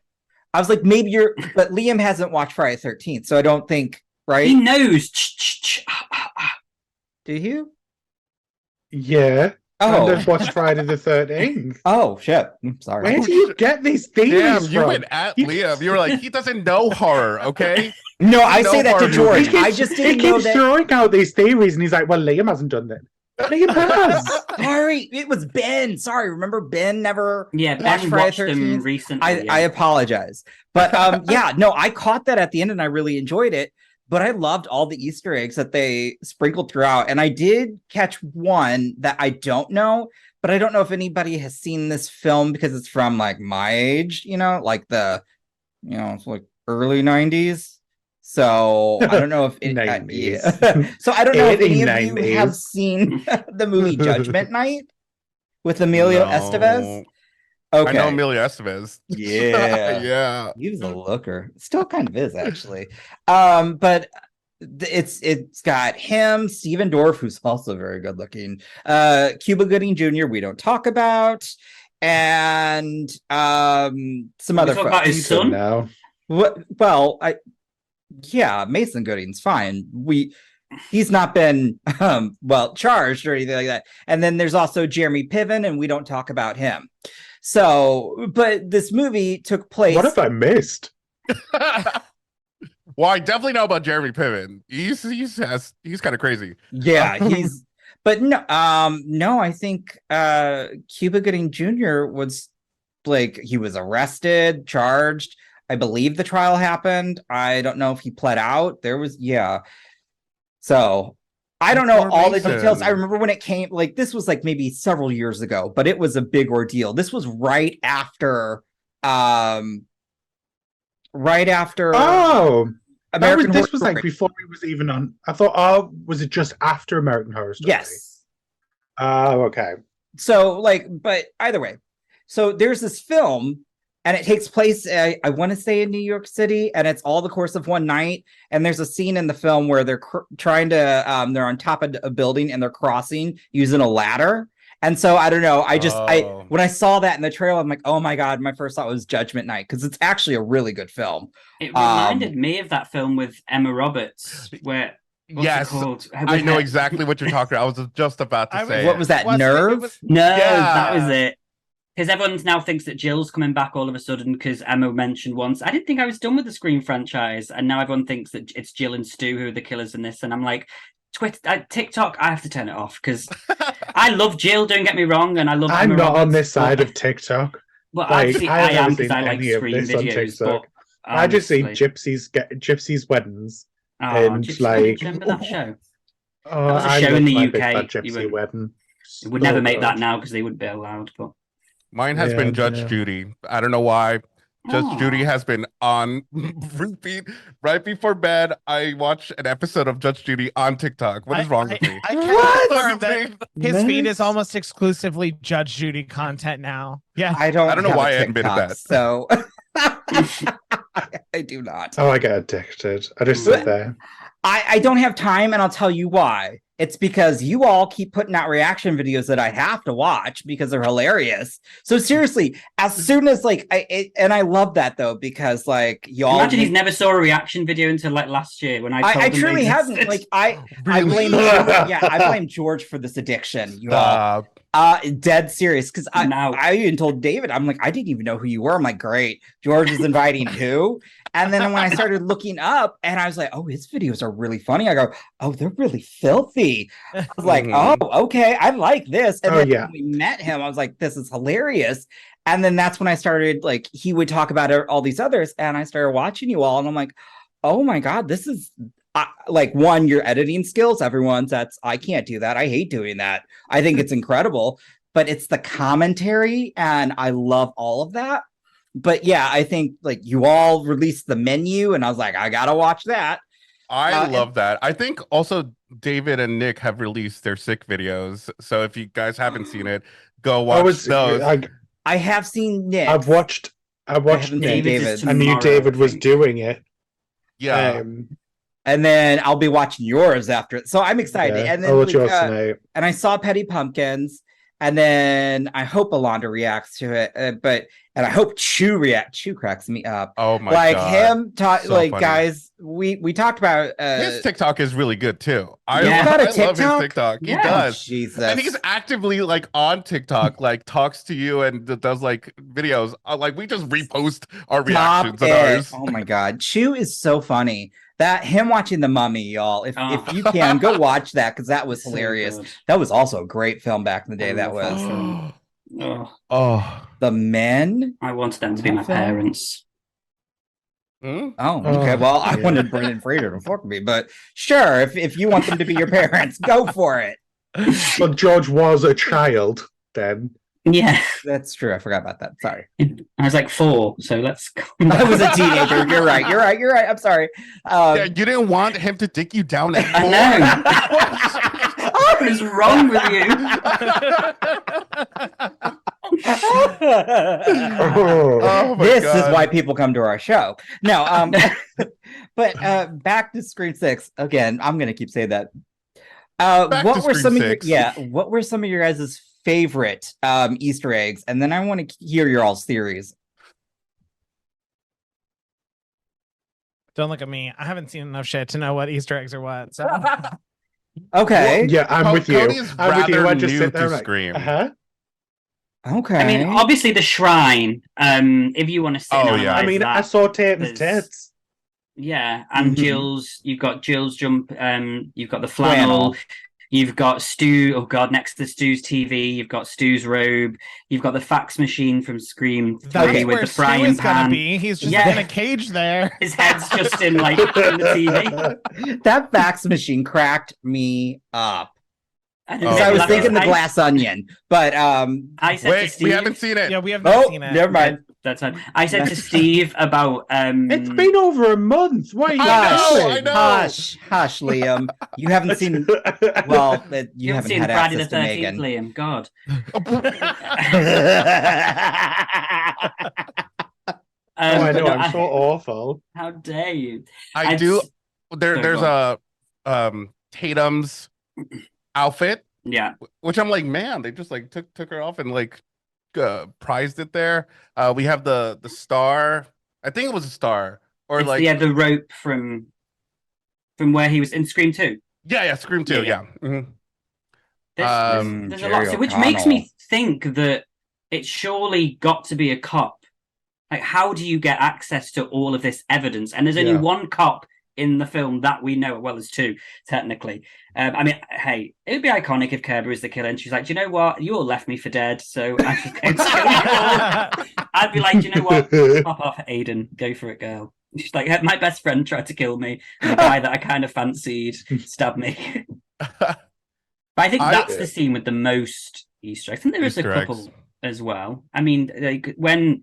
I was like, maybe you're, but Liam hasn't watched Friday 13th, so I don't think right. He knows. Do you? Yeah. Oh. And I've watched Friday the 13th. Oh shit! I'm sorry. Where do you get these theories Damn, from? you went at Liam. You were like, he doesn't know horror, okay? No, I No say that to horror George. movie. I just he didn't know keeps that. throwing out these theories, and he's like, "Well, Liam hasn't done that." Liam has. Sorry, it was Ben. Sorry, remember Ben never Yeah, watched Ben Friday watched them 13th? recently. I yeah. apologize. But yeah, no, I caught that at the end and I really enjoyed it. But I loved all the Easter eggs that they sprinkled throughout. And I did catch one that I don't know, but I don't know if anybody has seen this film because it's from like my age, like it's like early 90s. So I don't know if it, 90s. yeah. So I don't know if any of 80s. you have seen the movie Judgment Night with Emilio No. Estevez. I Okay. know Emilio Estevez. Yeah. Yeah. He was a looker. Still kind of is actually. But it's got him, Steven Dorff, who's also very good looking. Cuba Gooding Jr. we don't talk about, and some other talk about folks. his son? Now. Well, Mason Gooding's fine. He's not been charged or anything like that. And then there's also Jeremy Piven, and we don't talk about him. So, but this movie took place. What have I missed? Well, I definitely know about Jeremy Piven. He's kind of crazy. Yeah, but no, I think Cuba Gooding Jr. was like, he was arrested, charged. I believe the trial happened. I don't know if he pled out. So I don't know all the details. I remember when it came, like, this was like maybe several years ago, but it was a big ordeal. This was right after Oh, American this Horror was like Story. before he was even on. I thought, was it just after American Horror Story? Yes. Oh, okay. So, like, but either way, so there's this film and it takes place, I want to say, in New York City, and it's all the course of one night. And there's a scene in the film where they're trying to, they're on top of a building and they're crossing using a ladder. And so I don't know. Oh. When I saw that in the trailer, I'm like, oh my God, my first thought was Judgment Night, because it's actually a really good film. It reminded me of that film with Emma Roberts, where what's it called? I know exactly what you're talking about. I was just about to say. What was that? Nerve? No, Yeah. that was it. Because everyone now thinks that Jill's coming back all of a sudden because Emma mentioned once, I didn't think I was done with the Scream franchise. And now everyone thinks that it's Jill and Stu who are the killers in this. And I'm like, TikTok, I have to turn it off because I love Jill, don't get me wrong. And I love I'm Emma not Roberts, on this side of TikTok. Well, Like, obviously I I have never am because seen I like any of Scream this on videos. TikTok. But I just see honestly- gypsies weddings. Oh, and Gypsy like- Wedding, remember that show? Oh, was a I show in love the my UK. Big Fat You Gypsy wouldn't- wedding. It would So never make that good. now because they wouldn't be allowed. But Mine has been Judge yeah. Judy. I don't know why. Judge Oh. Judy has been on repeat. Right before bed, I watch an episode of Judge Judy on TikTok. What is wrong with me? I can What? confirm that his feed is What? almost exclusively Judge Judy content now. Yeah. I don't know have why a I admitted TikTok, that. So I do not. Oh, I get addicted. I just sit there. I don't have time, and I'll tell you why. It's because you all keep putting out reaction videos that I have to watch because they're hilarious. So seriously, as soon as and I love that though, because like y'all imagine he's never saw a reaction video until like last year when I told I him they truly haven't. existed. Like I blame I blame George for this addiction. You all. Dead serious, because I even told David, I'm like, I didn't even know who you were. I'm like, great, George is inviting who? And then when I started looking up, and I was like, oh, his videos are really funny. I go, oh, they're really filthy. I was like, oh, okay, I like this. And then when we met him, I was like, this is hilarious. And then that's when I started, like, he would talk about all these others, and I started watching you all, and I'm like, oh my God, this is like, one, your editing skills. I can't do that. I hate doing that. I think it's incredible, but it's the commentary, and I love all of that. But yeah, I think like you all released the menu, and I was like, I gotta watch that. I love that. I think also David and Nick have released their sick videos. So if you guys haven't seen it, go watch those. I have seen Nick. I've watched Nick. David. I knew David was doing it. Yeah. And then I'll be watching yours after it. So I'm excited. Yeah, And then I'll let yours tonight. And I saw Petty Pumpkins, and then I hope Alonda reacts to it. And I hope Chew cracks me up. Oh my like God. Him talk So like funny. Guys, we talked about his TikTok is really good too. I got a love his TikTok? TikTok. He Yeah. does. Jesus. And he's actively like on TikTok, like talks to you and does like videos. Like we just repost our reactions and ours. Oh my God. Chew is so funny. That him watching The Mummy, y'all. If you can, go watch that, because that was hilarious. good. That was also a great film back in the day. That was The Men. I wanted them to be my parents. Hmm? Oh, okay. Well, I wanted Brendan Fraser to fuck me, but sure, if you want them to be your parents, go for it. But George was a child then. Yeah, that's true. I forgot about that. Sorry. I was like 4, so let's. I was a teenager. You're right. I'm sorry. Yeah, you didn't want him to dick you down at 4. I know. What is wrong with you? Oh my This God. is why people come to our show. No, but back to Scream 6 again. I'm gonna keep saying that. Back What to were Scream some 6. what were some of your guys' favorite Easter eggs? And then I want to hear your all's theories. Don't look at me. I haven't seen enough shit to know what Easter eggs are what. So Okay. Yeah, I'm with you. Cody's I'm with you. I rather just new sit there to like, Scream. Okay. I mean, obviously the shrine. If you want to say, Oh, yeah. I mean, I saw Tatum's there's- tits. Yeah, and Mhm. Jill's. You've got Jill's jump. You've got the flannel. You've got Stu. Oh God, next to Stu's TV, you've got Stu's robe. You've got the fax machine from Scream 3 that's with where the Stu frying is gonna pan. be. He's just Yeah. in a cage there. His head's just in like in the TV. That fax machine cracked me up. And Because Oh, I was yeah. thinking the glass onion, but I said to Wait, Steve, we haven't seen it. Yeah, we have not seen it. never mind. That's fine. I said to Steve about It's been over a month. Why are you I know. Hush, Liam. You haven't seen. Well, you haven't seen had Friday the access to 13th, Megan. Liam. God. I know. no, I'm so awful. How dare you? I I'd do. s- Sorry, There's go a Tatum's outfit, Yeah. which I'm like, man, they just like took her off and like prized it there. We have the star. I think it was a star, or It's like the rope from where he was in Scream 2. yeah, Scream 2, Yeah. yeah. Mhm. There's a lot, Jerry which makes O'Connell. me think that it's surely got to be a cop. Like, how do you get access to all of this evidence? And there's only Yeah. one cop in the film that we know, well, there's two, technically. I mean, hey, it would be iconic if Kerber is the killer and she's like, do you know what? You all left me for dead, so I'm just going to kill you all. I'd be like, do you know what? Pop off, Aiden. Go for it, girl. She's like, my best friend tried to kill me, and the guy that I kind of fancied stabbed me. But I think that's the scene with the most Easter eggs. I think there is a Easter couple eggs. as well. I mean, like when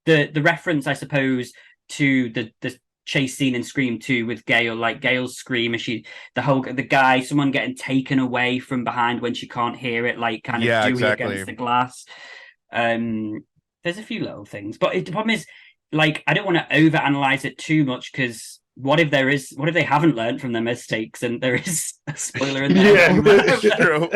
the reference, I suppose, to the chase scene in Scream 2 with Gale, like Gale's scream as the guy, someone getting taken away from behind when she can't hear it, like kind of Yeah, Dewey exactly. against the glass. There's a few little things, but the problem is, like, I don't want to overanalyze it too much because what if they haven't learned from their mistakes and there is a spoiler in there? Yeah, That's true.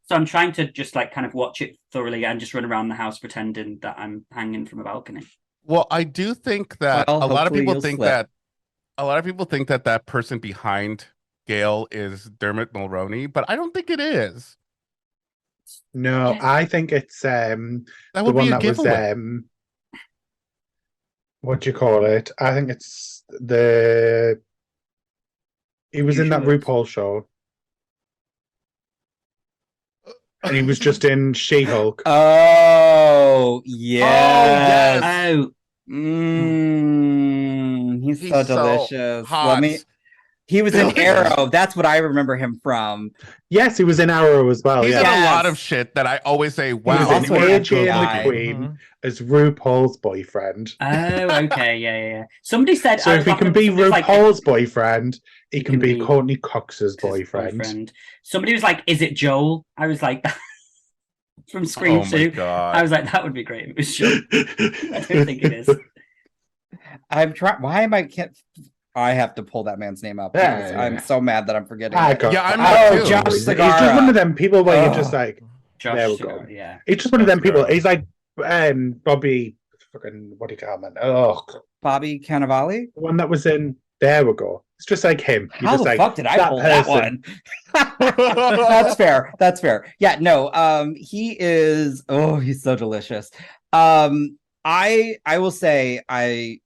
So I'm trying to just like kind of watch it thoroughly and just run around the house pretending that I'm hanging from a balcony. Well, I do think that Well, a lot of hopefully people you'll think slip. that that person behind Gale is Dermot Mulroney, but I don't think it is. No, Yes. I think it's That the would one be a that was giveaway. what do you call it? I think it's he was You in that sure? RuPaul show. And he was just in She-Hulk. Oh, yes. Oh, He's He's so so delicious. hot. He was in Delicious. Arrow. That's what I remember him from. Yes, he was in Arrow as well. He's Yeah. in a Yes. lot of shit that I always say, He wow, was also in an anyone AJ actual and guy. the Queen as RuPaul's boyfriend. oh, okay, yeah. Somebody said, So if he can be somebody's like, RuPaul's boyfriend, he can be be Courtney Cox's his boyfriend. Somebody was like, is it Joel? I was like, from Scream Oh my 2. God. I was like, that would be great if it was Joel. I don't think it is. I'm trying. Why am I have to pull that man's name up. Yeah, Because yeah. I'm so mad that I'm forgetting. I it. got Yeah, I'm that. not too. Josh He's Segarra. just one of them people where you're just Oh. like, Josh there we Segarra, go. yeah. He's just one of them Josh people. Segarra. He's like Bobby, fucking what do you call him? Oh, Bobby Cannavale. the one that was in. There we go. It's just like him. You're How just the like, fuck did I that pull that person. one? That's fair. Yeah, no. He is. Oh, he's so delicious. I will say I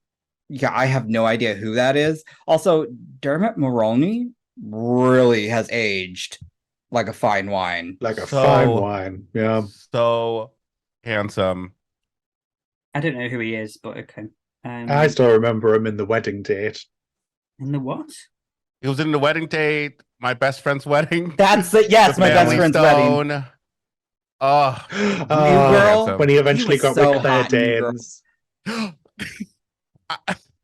have no idea who that is. Also, Dermot Mulroney really has aged like a fine wine. Like a So- fine wine. Yeah. So handsome. I don't know who he is, but okay. I still remember him in The Wedding Date. In the what? He was in the wedding date, my best friend's wedding. That's it. Yes, The my best Family friend's wedding. Stone. Oh, Girl. When he eventually He was got so with Claire hot in New Girl. Danes.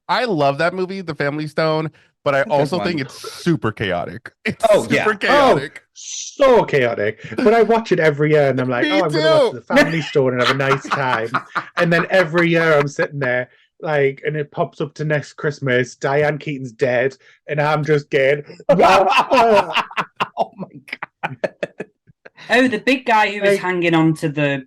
I love that movie, The Family Stone, but I That's a good also one. think it's super chaotic. It's Oh, yeah. super chaotic. So chaotic. But I watch it every year and I'm like, Me oh, I'm going to watch too. The Family Stone and have a nice time. And then every year I'm sitting there, like, and it pops up to next Christmas, Diane Keaton's dead, and I'm just getting, Oh my god. Oh, the big guy who was Like- hanging on to the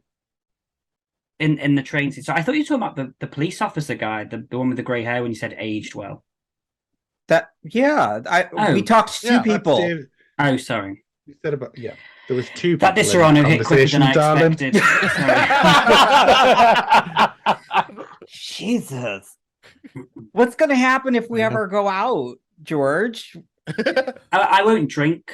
in the train scene. So I thought you were talking about the police officer guy, the one with the grey hair when you said aged well. We talked to Yeah, two people. Dave, Oh, sorry. you said about, yeah, there was two That people in Serrano hit quicker conversation, than I darling. expected. Sorry. Jesus. What's gonna happen if we ever go out, George? I won't drink.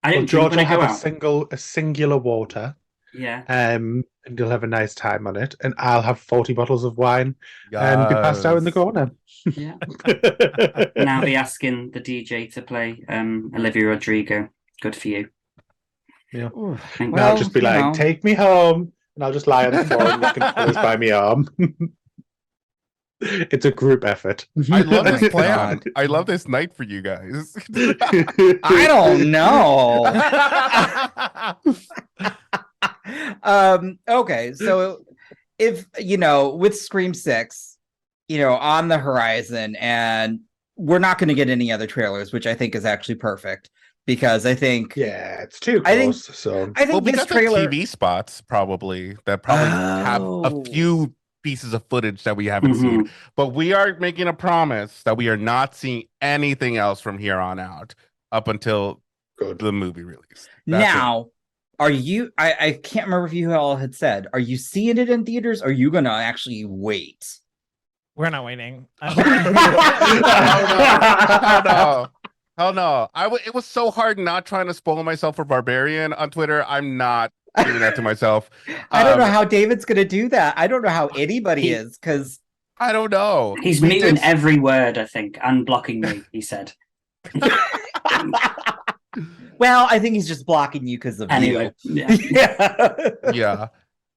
I Well, don't George drink will when I have go out. a singular water, Yeah. and you'll have a nice time on it, and I'll have 40 bottles of wine and be passed out in the corner. Yeah. And I'll be asking the DJ to play Olivia Rodrigo. Good for you. Yeah. Thank And you. I'll just be you like, know. take me home. And I'll just lie on the floor and you can close by my arm. It's a group effort. I love Oh this my plan. God. I love this night for you guys. I don't know. Okay, so if with Scream 6, on the horizon, and we're not going to get any other trailers, which I think is actually perfect because I think Yeah, it's too I think- close. So I think Well, we this got trailer. the TV spots probably that probably have Oh. a few pieces of footage that we haven't seen. But we are making a promise that we are not seeing anything else from here on out up until good. the movie release. Now, are you? I can't remember if you all had said. Are you seeing it in theaters? Or are you gonna actually wait? We're not waiting. Hell no. It was so hard not trying to spoil myself for Barbarian on Twitter. I'm not doing that to myself. I don't know how David's gonna do that. I don't know how anybody is because I don't know. He's We muting did- every word, I think, and blocking me, he said. well, I think he's just blocking you because of Anyway, you. yeah. Yeah. Yeah.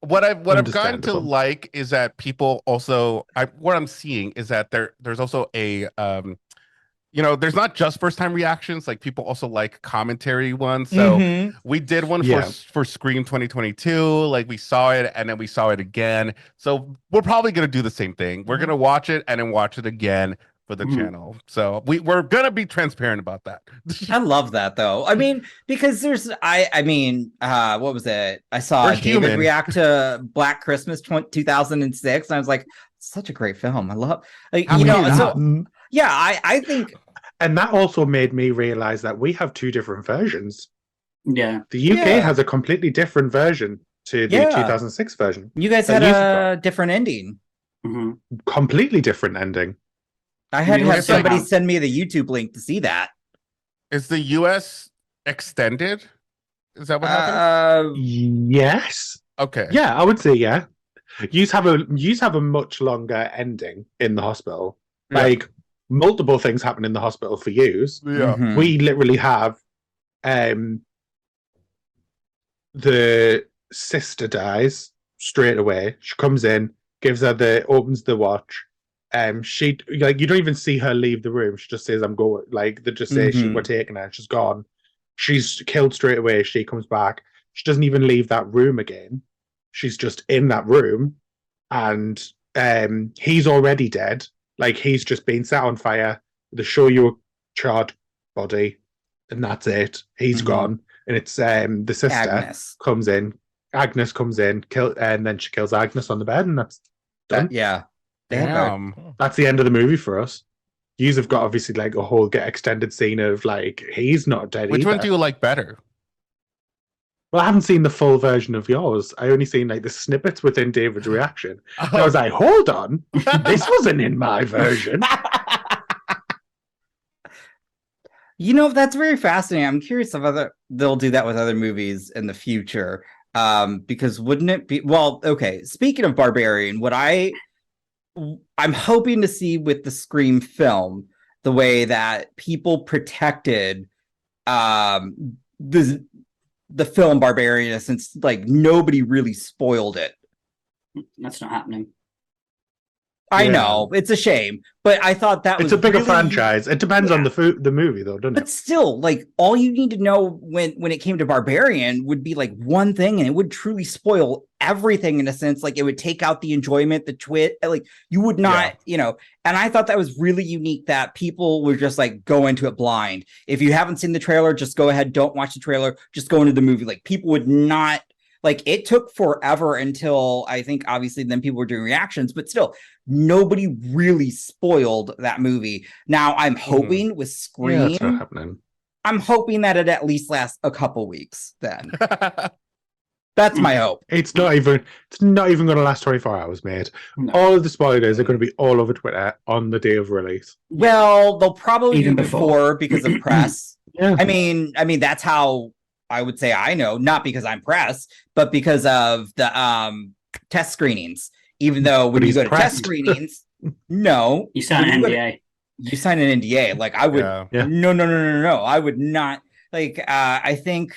What I've gotten to Understandable. like is that people also what I'm seeing is that there's also a there's not just first time reactions, like people also like commentary ones. So Mhm. we did one Yeah. for Scream 2022, like we saw it and then we saw it again. So we're probably gonna do the same thing. We're gonna watch it and then watch it again for the channel. So we're gonna be transparent about that. I love that though. I mean, because there's what was it? I saw We're David human. react to Black Christmas 2006, and I was like, such a great film. I love How many of so Mm. yeah, I think And that also made me realize that we have two different versions. Yeah. The UK Yeah. has a completely different version to the Yeah. 2006 version. you guys That had you've a different ending. Mhm. Completely different ending. I had Really? had somebody Wow. send me the YouTube link to see that. Is the US extended? Is that what happened? Yes. Okay. Yeah, I would say yeah. Yous have a much longer ending in the hospital. Yeah. Like multiple things happen in the hospital for yous. Yeah. Mhm. We literally have the sister dies straight away. She comes in, opens the watch. She like you don't even see her leave the room. She just says, "I'm going." Like they just say Mhm. we're taking her. She's gone. She's killed straight away. She comes back. She doesn't even leave that room again. She's just in that room, and he's already dead. Like he's just been set on fire. They show you a charred body, and that's it. He's Mhm. gone, and it's the sister Agnes. comes in. Agnes comes in, and then she kills Agnes on the bed, and that's done. Yeah. They had a- Damn. That's the end of the movie for us. Yous have got obviously like a whole get extended scene of like he's not dead Which either. one do you like better? Well, I haven't seen the full version of yours. I only seen like the snippets within David's reaction. And I was like, hold on, this wasn't in my version. That's very fascinating. I'm curious if they'll do that with other movies in the future. Because wouldn't it be okay, speaking of Barbarian, I'm hoping to see with the Scream film the way that people protected the film Barbarian, since like nobody really spoiled it. That's not happening. I Yeah. know it's a shame, but I thought that It's was a bigger really- franchise. It depends on the movie, though, doesn't But it? still, like all you need to know when it came to Barbarian would be like one thing, and it would truly spoil everything in a sense. Like it would take out the enjoyment, the twit. Like you would not, And I thought that was really unique that people would just like go into it blind. If you haven't seen the trailer, just go ahead. Don't watch the trailer. Just go into the movie. Like people would not. Like it took forever until I think obviously then people were doing reactions, but still nobody really spoiled that movie. Now I'm hoping with Yeah, Scream, that's not happening. I'm hoping that it at least lasts a couple weeks then. That's my hope. It's not even going to last 24 hours, mate. No. All of the spoilers are going to be all over Twitter on the day of release. Well, they'll probably Even do before because of press. Yeah. I mean that's how I would say I know, not because I'm press, but because of the test screenings. Even though when But you he's go to test pressed. screenings, no. You signed When an you go to- NDA. You sign an NDA. Like I would Yeah. no. I would not like I think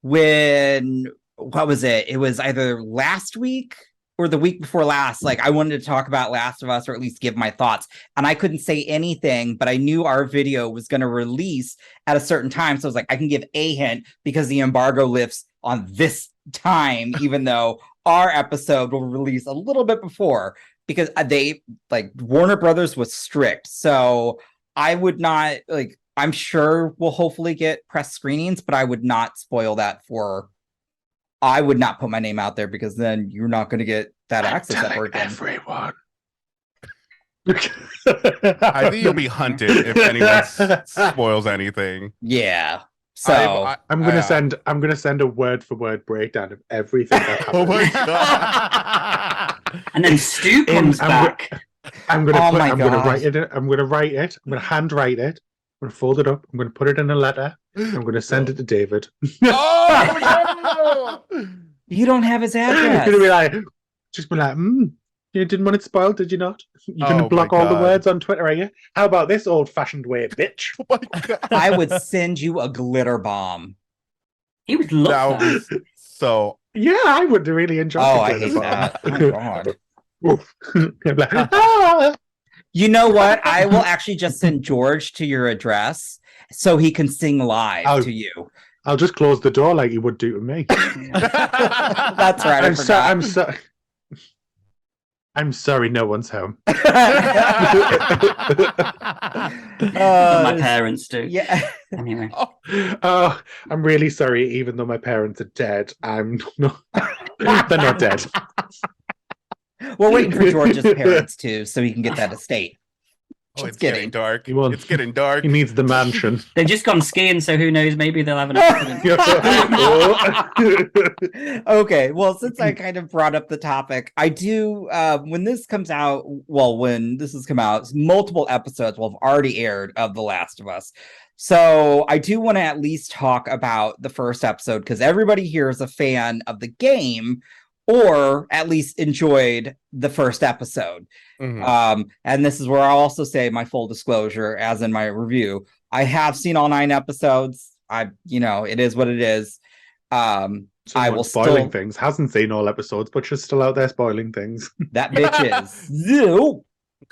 what was it? It was either last week or the week before last. Like I wanted to talk about Last of Us or at least give my thoughts. And I couldn't say anything, but I knew our video was going to release at a certain time. So I was like, I can give a hint because the embargo lifts on this time, even though our episode will release a little bit before. because they like Warner Brothers was strict. So I would not like, I'm sure we'll hopefully get press screenings, but I would not spoil that I would not put my name out there because then you're not going to get that access ever again. Everyone. I think you'll be hunted if anyone spoils anything. Yeah. So I'm gonna send a word for word breakdown of everything that happened. Oh my god! And then Stu comes back. I'm gonna Oh my I'm gonna God. write it. I'm gonna write it. I'm gonna handwrite it. I'm gonna fold it up. I'm gonna put it in a letter. I'm gonna send it to David. Oh no! you don't have his You're address. gonna be like, you didn't want it spoiled, did you not? You're gonna Oh block my all the God. words on Twitter, are you? How about this old-fashioned way, bitch? Oh my god! I would send you a glitter bomb. He would love Now, that. so Yeah, I would really enjoy. Oh, the I glitter hate bomb. that. Oh, God. Oof. You're like, "Ah!" You know what? I will actually just send George to your address so he can sing live Oh. to you. I'll just close the door like he would do to me. That's right. I I'm forgot. I'm sorry, no one's home. What my parents do. Yeah. Anyway. Oh, I'm really sorry, even though my parents are dead. I'm not. They're not dead. We're waiting for George's parents too, so he can get that estate. oh, Just it's getting kidding. dark. He won't. It's getting dark. He needs the mansion. They've just gone skiing, so who knows? Maybe they'll have an accident. Okay, well, since I kind of brought up the topic, I do when this comes out, when this has come out, multiple episodes will have already aired of The Last of Us. So I do want to at least talk about the first episode because everybody here is a fan of the game or at least enjoyed the first episode. Mhm. And this is where I'll also say my full disclosure, as in my review. I have seen all 9 episodes. It is what it is. I will spoiling still things. Hasn't seen all episodes, but she's still out there spoiling things. that bitch is Zoo.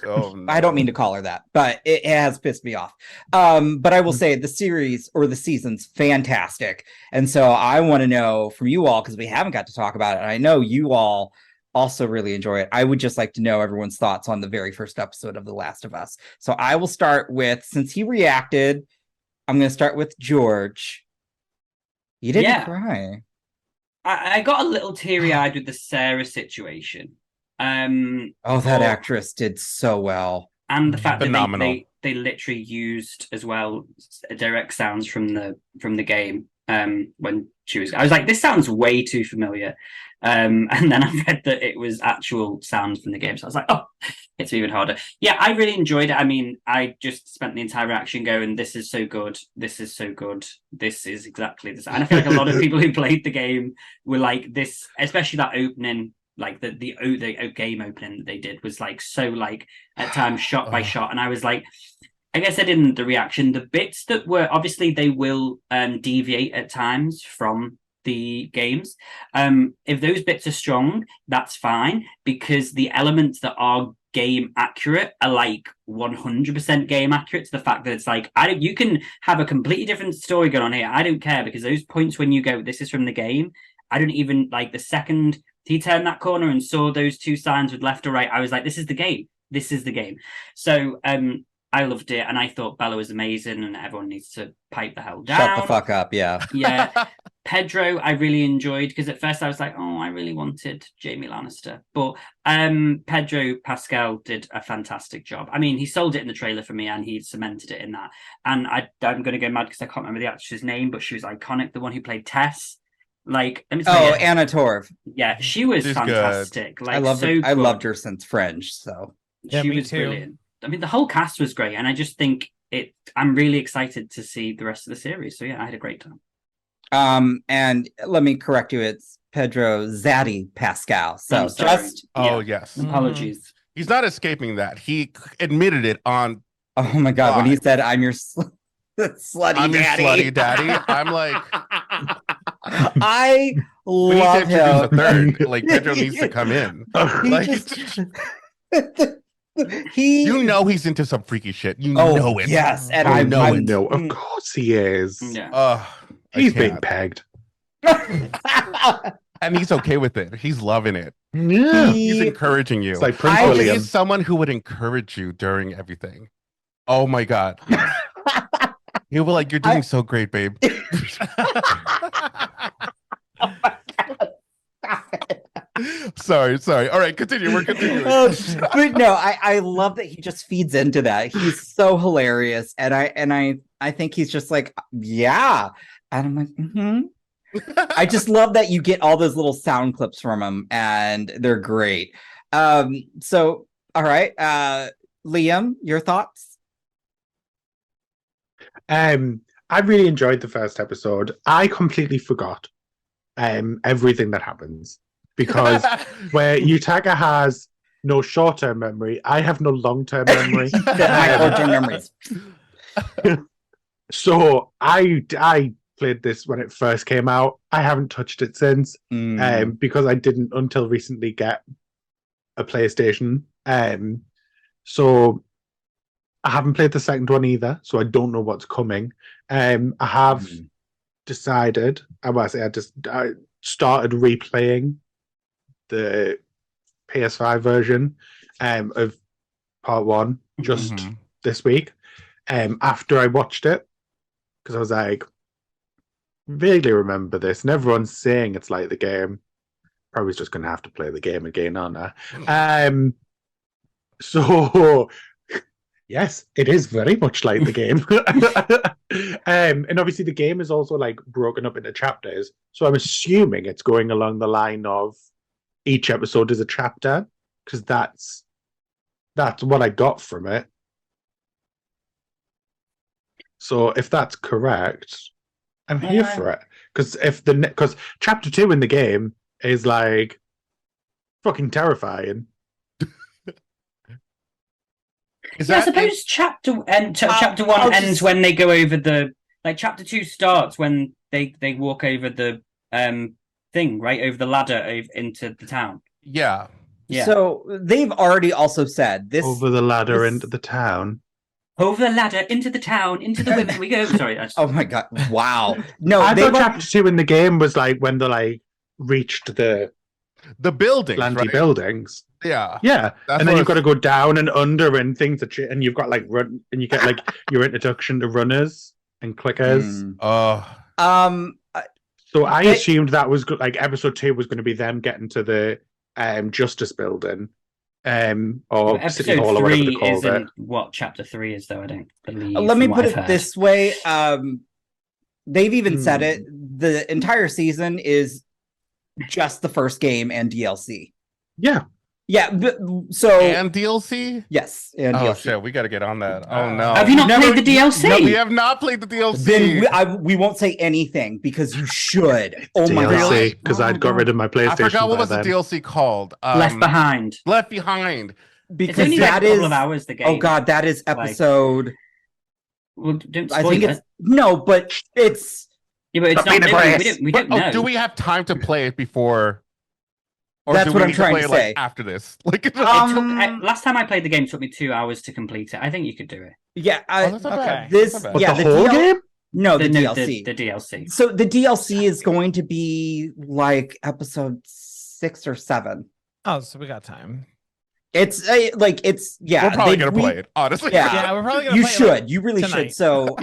Oh, no. I don't mean to call her that, but it has pissed me off. But I will say the series or the season's fantastic. And so I want to know from you all, because we haven't got to talk about it. And I know you all also really enjoy it. I would just like to know everyone's thoughts on the very first episode of The Last of Us. So I will start with, since he reacted, I'm going to start with George. You didn't cry. I got a little teary-eyed with the Sarah situation. That actress did so well. And the fact Phenomenal. that they literally used as well direct sounds from the game when she was. I was like, this sounds way too familiar. And then I read that it was actual sounds from the game, so I was like, oh, it's even harder. Yeah, I really enjoyed it. I mean, I just spent the entire reaction going, "This is so good. This is so good. This is exactly this." And I feel like a lot of people who played the game were like this, especially that opening. Like the game opening that they did was like so like at times shot by shot, and I was like, I guess I didn't the reaction. The bits that were obviously they will deviate at times from the games. If those bits are strong, that's fine because the elements that are game accurate are like 100% game accurate to the fact that it's like you can have a completely different story going on here. I don't care because those points when you go, this is from the game. I don't even like the second he turned that corner and saw those 2 signs with left or right. I was like, this is the game. This is the game. So I loved it. And I thought Bella was amazing and everyone needs to pipe the hell down. Shut the fuck up. Yeah. Yeah. Pedro, I really enjoyed because at first I was like, oh, I really wanted Jamie Lannister. But Pedro Pascal did a fantastic job. I mean, he sold it in the trailer for me and he cemented it in that. And I'm going to go mad because I can't remember the actress's name, but she was iconic. The one who played Tess. Like, let me say it. Anna Torv. Yeah, she was She's fantastic. Like, I loved her since Fringe. So Yeah, she me was too. brilliant. I mean, the whole cast was great, and I just think I'm really excited to see the rest of the series. So yeah, I had a great time. And let me correct you. It's Pedro Zaddy Pascal. So I'm sorry. just Oh, Yeah. yes. Apologies. He's not escaping that. He admitted it on oh my god, when he said I'm your slutty I'm your daddy. slutty daddy. I'm like, I we need to love introduce a him. third. Like, Pedro needs to come in. He Like, just- he you know he's into some freaky shit. You oh know it. yes, and I I know it. No, of course he is. Yeah. I He's being can't. pegged. And And he's okay with it. He's loving it. Yeah. He's encouraging you. It's like Prince I- William. He's someone who would encourage you during everything. Oh my God. He'll be like, you're doing so great, babe. Sorry. All right, continue. We're continuing. But no, I love that he just feeds into that. He's so hilarious, and I think he's just like, yeah, and I'm like, I just love that you get all those little sound clips from him, and they're great. So all right, Liam, your thoughts? I really enjoyed the first episode. I completely forgot everything that happens because where Yutaka has no short-term memory, I have no long-term memory. My short-term memories. So I played this when it first came out. I haven't touched it since because I didn't until recently get a PlayStation. So I haven't played the second one either, so I don't know what's coming. I have decided, I started replaying the PS5 version of part one just this week after I watched it, because I was like, vaguely remember this, and everyone's saying it's like the game. Probably just going to have to play the game again, aren't I? So yes, it is very much like the game. And obviously the game is also like broken up into chapters. So I'm assuming it's going along the line of each episode is a chapter, because that's what I got from it. So if that's correct, I'm here for it. Because chapter 2 in the game is like fucking terrifying. I suppose chapter one ends when they go over the chapter 2 starts when they walk over the thing, right, over the ladder into the town. Yeah. So they've already also said this over the ladder into the town. Over the ladder into the town, into the women we go. Sorry. Oh my God! Wow. No, I thought chapter 2 in the game was like when they like reached the buildings, landy buildings. Yeah. And then you've got to go down and under and things and you've got like run, and you get like your introduction to runners and clickers. So I assumed that was like episode 2 was going to be them getting to the Justice Building, or City Hall, or whatever they called it. What chapter 3 is, though. I don't believe. Let me put it this way: they've even said it. The entire season is just the first game and DLC. Yeah. So and DLC. Yes. And oh DLC. shit, we got to get on that. Oh no. Have you not played the DLC? No, we have not played the DLC. Then we won't say anything because you should. Oh my God! Because I'd got rid of my PlayStation. I forgot what was the DLC called. Left Behind. Left Behind. Because it's only that a is couple of hours. The game. Oh God, that is episode. Well, don't spoil I think it. it's no, but it's. Yeah, but it's not. We don't know. Do we have time to play it before? Or that's do what we I'm need to trying play to it, say. like, after this, like last time I played the game, it took me 2 hours to complete it. I think you could do it. Yeah. that's not bad. This. That's not bad. Yeah. the whole game. No, the DLC. The DLC. So the DLC is going to be like episode 6 or 7. Oh, so we got time. It's yeah. We're probably gonna play it, honestly. Yeah, we're probably gonna. You play it, should. like, You really tonight. should. So,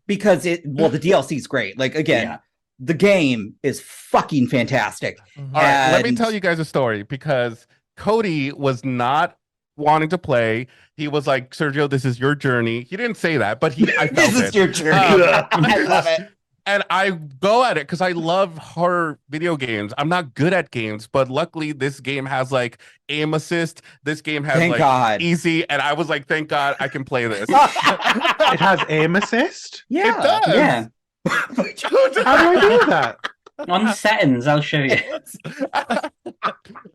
because the DLC is great. Like again, the game is fucking fantastic. Mhm. All right, let me And- tell you guys a story, because Cody was not wanting to play. He was like, Sergio, this is your journey. He didn't say that, but I felt This is it. your journey. I love it. And I go at it because I love horror video games. I'm not good at games, but luckily this game has like aim assist. This game has Thank like God. easy, and I was like, thank God I can play this. It has aim assist. Yeah. It does. Yeah. How do I do that? On settings, I'll show you.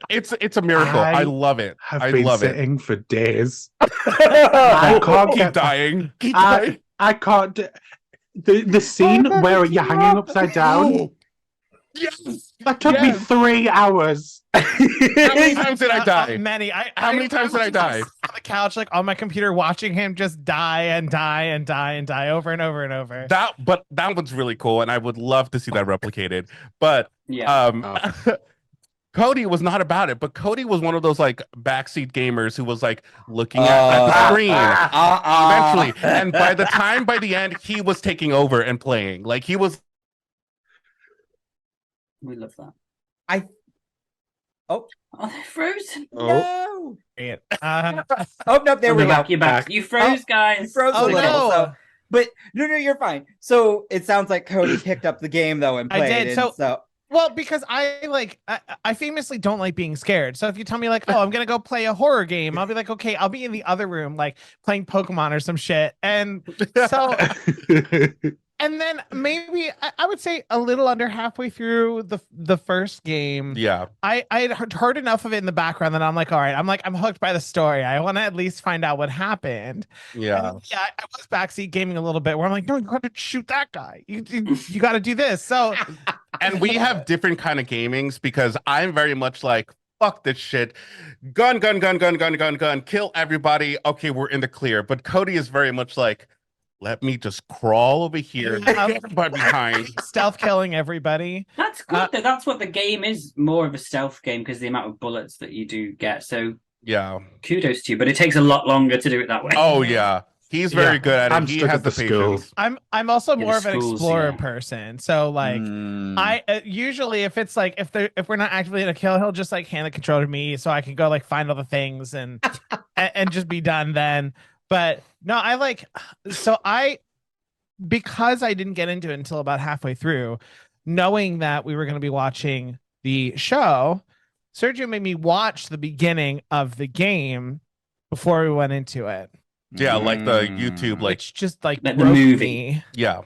It's a miracle. I love it. Have I been love it. sitting for days. I can't Keep get dying. Keep dying. I can't. The scene where you're hanging upside down. Yes. That took me 3 hours. How many times did I die? Many. How many times did I die? On the couch, like on my computer, watching him just die and die and die and die over and over and over. That one's really cool, and I would love to see that replicated. But Yeah. Cody was not about it, but Cody was one of those like backseat gamers who was like looking at the screen eventually. And by the end, he was taking over and playing. Like he was. We love that. Oh, they're frozen. no. Oh no, there we You're go. back. You're back. You froze, guys. You froze a Oh, little. no. So, but no, you're fine. So it sounds like Cody picked up the game though and played. I did. And so well, because I famously don't like being scared. So if you tell me like, oh, I'm gonna go play a horror game, I'll be like, okay, I'll be in the other room like playing Pokemon or some shit. And so and then maybe I would say a little under halfway through the first game. Yeah. I had heard enough of it in the background that I'm like, all right, I'm hooked by the story. I want to at least find out what happened. Yeah. And yeah, I was backseat gaming a little bit where I'm like, no, you got to shoot that guy. You got to do this. So, and we have different kind of gamings because I'm very much like, fuck this shit. Gun, kill everybody. Okay, we're in the clear. But Cody is very much like, let me just crawl over here, but behind. Stealth killing everybody. That's good. That's what the game is, more of a stealth game because the amount of bullets that you do get. So yeah, kudos to you, but it takes a lot longer to do it that way. Oh yeah, he's very good at it. He has the patience. I'm also Yeah, more the of an schools, explorer yeah. person. So like I usually if it's like if we're not actively in a kill, he'll just like hand the controller to me so I can go like find all the things and and just be done then. But no, because I didn't get into it until about halfway through, knowing that we were going to be watching the show, Sergio made me watch the beginning of the game before we went into it. Yeah, like the YouTube, like which just like the broke movie. me. Yeah.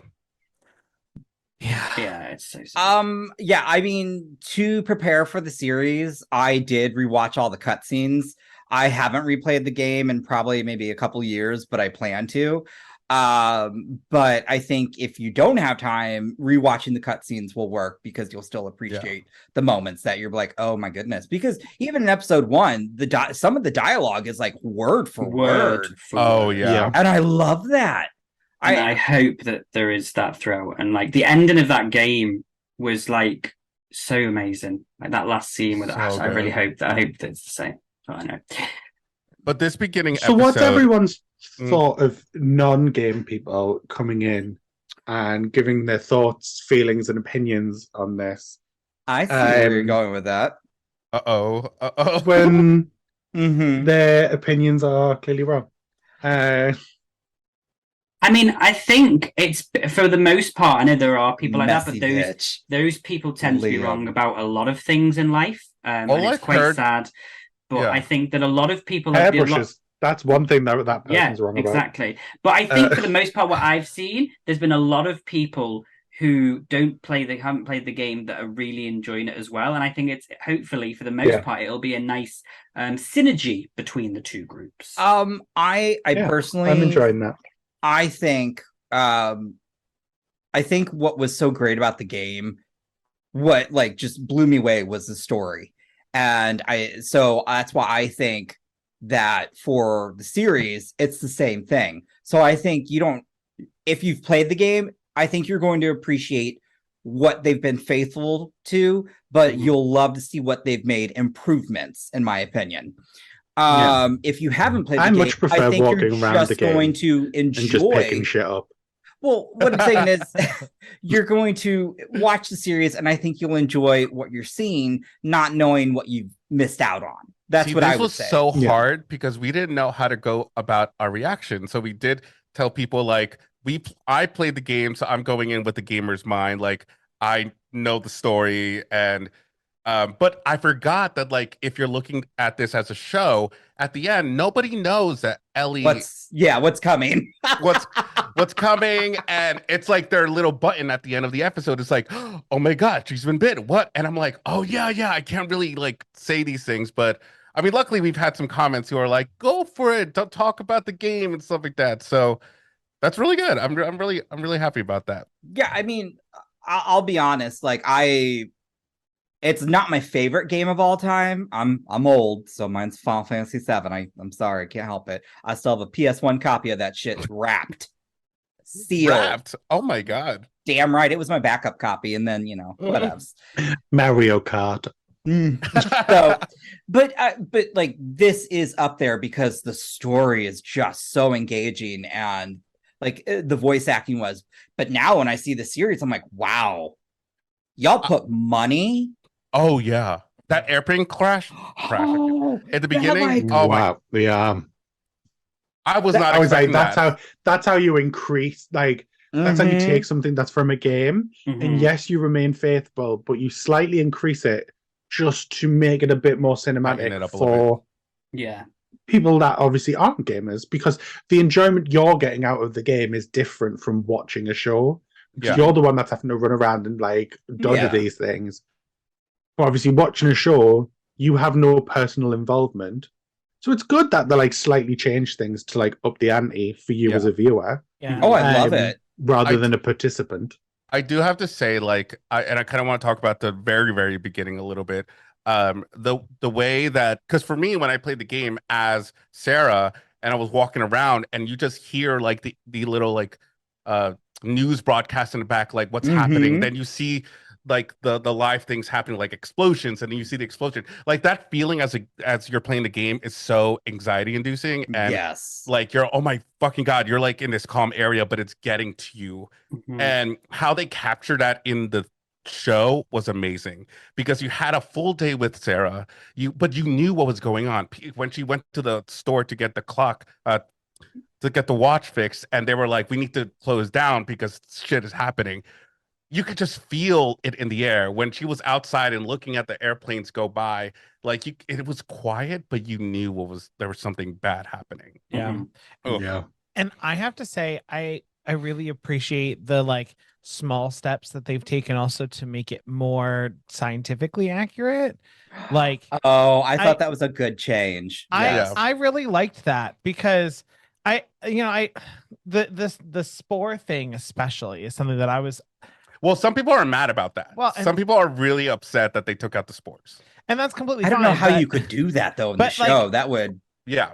Yeah, it's so sad. yeah, I mean, to prepare for the series, I did rewatch all the cutscenes. I haven't replayed the game in probably maybe a couple years, but I plan to. But I think if you don't have time, rewatching the cutscenes will work because you'll still appreciate the moments that you're like, oh my goodness. Because even in episode 1, some of the dialogue is like word for word. Oh yeah. And I love that. And I hope that there is that throughout. And like the ending of that game was like so amazing. Like that last scene with Ash. I really hope that it's the same. I know. But this beginning So episode, what's everyone's thought of non-game people coming in and giving their thoughts, feelings, and opinions on this? I see where you're going with that. When their opinions are clearly wrong. I mean, I think it's for the most part. I know there are people like that, but Messy those people tend to be wrong about a lot of things in life, and it's quite sad. But I think that a lot of people have hairbrushes. That's one thing that person's wrong about. Exactly. But I think for the most part, what I've seen, there's been a lot of people who haven't played the game that are really enjoying it as well. And I think it's hopefully for the most part, it'll be a nice synergy between the two groups. I personally, I'm enjoying that. I think what was so great about the game, what like just blew me away was the story. And so that's why I think that for the series, it's the same thing. So I think if you've played the game, I think you're going to appreciate what they've been faithful to, but you'll love to see what they've made improvements, in my opinion. If you haven't played the game, much prefer I think walking you're around just the game going to enjoy and just picking shit up. Well, what I'm saying is you're going to watch the series and I think you'll enjoy what you're seeing, not knowing what you've missed out on. That's what I would say. This was so hard because we didn't know how to go about our reaction. So we did tell people like, I played the game, so I'm going in with the gamer's mind. Like I know the story and but I forgot that like if you're looking at this as a show, at the end, nobody knows that Ellie what's coming. what's coming, and it's like their little button at the end of the episode. It's like, oh my god, she's been bit. What? And I'm like, oh yeah, I can't really like say these things, but I mean, luckily we've had some comments who are like, go for it, don't talk about the game and stuff like that. So that's really good. I'm really happy about that. Yeah, I mean, I'll be honest. Like it's not my favorite game of all time. I'm old, so mine's Final Fantasy VII. I'm sorry, I can't help it. I still have a PS1 copy of that shit wrapped, sealed. Oh my god! damn right, it was my backup copy, and then whatevs. Mario Kart. So, but like this is up there because the story is just so engaging, and like the voice acting was. But now when I see the series, I'm like, wow, y'all put money. Oh yeah, that airplane crash at the beginning. Like, oh my! Wow. Yeah. I was not. I was like, expecting that's how you increase, like that's how you take something that's from a game, and yes, you remain faithful, but you slightly increase it just to make it a bit more cinematic for people that obviously aren't gamers, because the enjoyment you're getting out of the game is different from watching a show. Because you're the one that's having to run around and like dodge these things. But obviously, watching a show, you have no personal involvement. So it's good that they like slightly change things to like up the ante for you as a viewer. Yeah. Oh, I love it. Rather than a participant. I do have to say, like, I kind of want to talk about the very, very beginning a little bit. The way that, because for me, when I played the game as Sarah and I was walking around, and you just hear like the little like news broadcast in the back, like what's happening. Then you see like the live things happening, like explosions, and then you see the explosion. Like that feeling as you're playing the game is so anxiety inducing. And like you're, oh my fucking God, you're like in this calm area, but it's getting to you. And how they capture that in the show was amazing, because you had a full day with Sarah, but you knew what was going on. When she went to the store to get the clock, to get the watch fixed, and they were like, we need to close down because shit is happening. You could just feel it in the air. When she was outside and looking at the airplanes go by, like it was quiet, but you knew there was something bad happening. Yeah. And I have to say, I really appreciate the like small steps that they've taken also to make it more scientifically accurate. Like, I thought that was a good change. I really liked that, because the spore thing especially is something that I was. Well, some people are mad about that. Well, some people are really upset that they took out the spores. And that's completely I don't fine, know how you could do that though in the show. Like, that would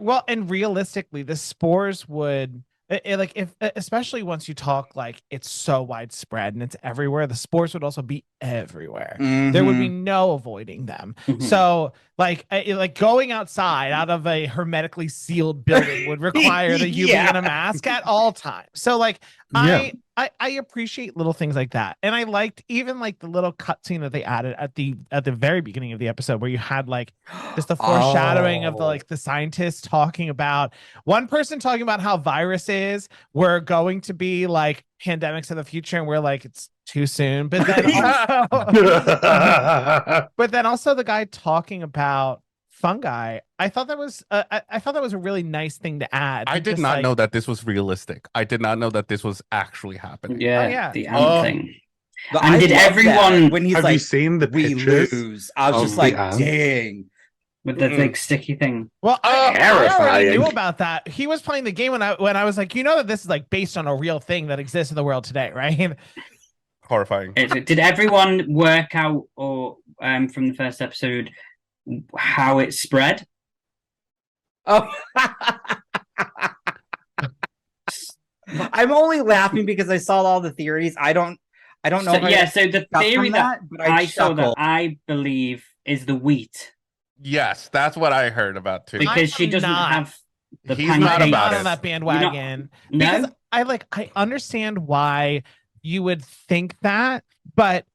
Well, and realistically, the spores would like, if especially once you talk like it's so widespread and it's everywhere, the spores would also be everywhere. There would be no avoiding them. So like going outside out of a hermetically sealed building would require that you be in a mask at all times. So like I appreciate little things like that. And I liked even like the little cutscene that they added at the very beginning of the episode, where you had like just the foreshadowing of the scientists talking about, one person talking about how viruses were going to be like pandemics of the future, and we're like, it's too soon. But then also the guy talking about fungi. I thought that was a really nice thing to add. I did not know that this was realistic. I did not know that this was actually happening. The ant thing. And did everyone, when he's have like, you seen the we pictures? lose, I was just like, dang. With the big sticky thing. Well, I already knew about that. He was playing the game when I was like, that this is like based on a real thing that exists in the world today, right? Horrifying. Did everyone work out, or from the first episode, how it spread? Oh, I'm only laughing because I saw all the theories. I don't know. So the theory that I saw that I believe is the wheat. Yes, that's what I heard about too. Because she doesn't have the He's not about on that bandwagon. Because I understand why you would think that, but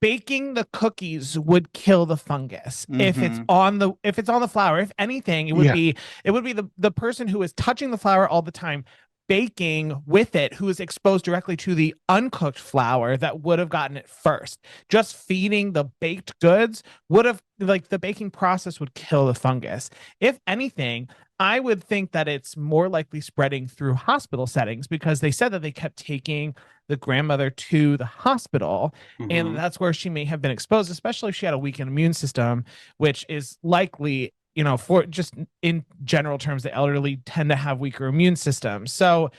baking the cookies would kill the fungus if it's on the flour. If anything, it would be the person who is touching the flour all the time, baking with it, who is exposed directly to the uncooked flour that would have gotten it first. Just feeding the baked goods would have, like, the baking process would kill the fungus. If anything, I would think that it's more likely spreading through hospital settings, because they said that they kept taking the grandmother to the hospital, and that's where she may have been exposed, especially if she had a weakened immune system, which is likely, for just in general terms, the elderly tend to have weaker immune systems. So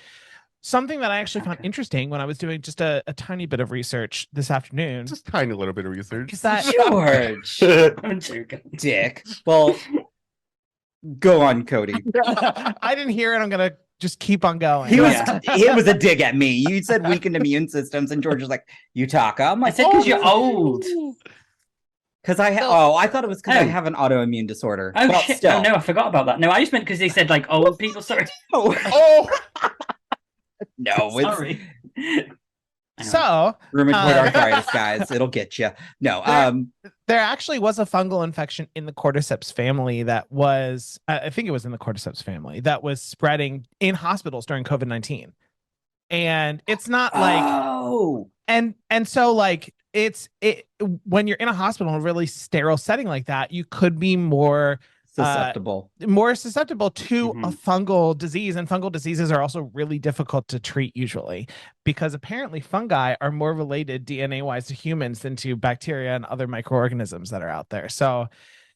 something that I actually found interesting when I was doing just a tiny bit of research this afternoon, just a tiny little bit of research, is that George, I'm joking, Dick. Well, go on, Cody. I didn't hear it. I'm gonna just keep on going. He was Yeah. it was a dig at me. You said weakened immune systems, and George was like, Utaka. I'm I like, said because you're old. Because I I thought it was because I have an autoimmune disorder. Oh well, shit! still. Oh no, I forgot about that. No, I just meant because they said like old people. Sorry. Oh, Oh, no, it's Sorry. Anyway. So rheumatoid arthritis, guys. It'll get you. No, there actually was a fungal infection in the cordyceps family that was, I think it was in the cordyceps family that was spreading in hospitals during COVID-19. And it's not like, oh, and so like it when you're in a hospital in a really sterile setting like that, you could be more susceptible. to a fungal disease, and fungal diseases are also really difficult to treat usually because apparently fungi are more related DNA wise to humans than to bacteria and other microorganisms that are out there. So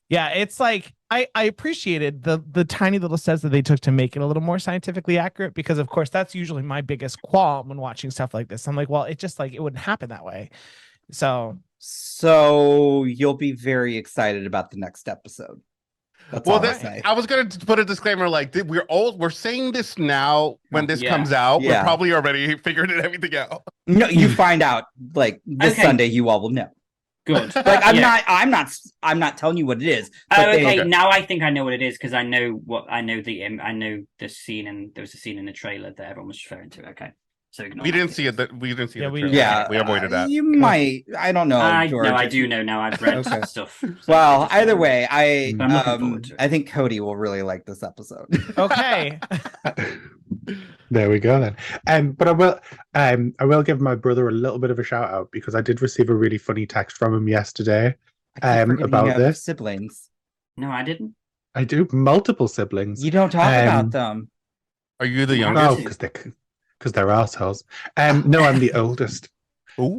yeah, it's like I appreciated the tiny little steps that they took to make it a little more scientifically accurate, because of course that's usually my biggest qualm when watching stuff like this. I'm like, well, it just like it wouldn't happen that way. So you'll be very excited about the next episode. That's well, all I say. I was going to put a disclaimer like we're saying this now when this Yeah. comes out. Yeah. We're probably already figured everything out. No, you find out like this Okay. Sunday. You all will know. Good. Like I'm Yeah. not telling you what it is. Oh, but okay. Okay. Now I think I know what it is because I know the scene, and there was a scene in the trailer that everyone was referring to. Okay, so ignore We that. didn't see it. We didn't see Yeah, the we trailer. Yeah, we avoided that. You might. I don't know, George. No, I do know now. I've read Okay. stuff. So Well, just- either way, But I'm looking forward to it. I think Cody will really like this episode. okay. There we go then. But I will give my brother a little bit of a shout out because I did receive a really funny text from him yesterday. I keep forgetting About you have this. siblings. No, I didn't. I do multiple siblings. You don't talk Um, about them. Are you the No, youngest? because they're assholes. No, I'm the oldest. Ooh.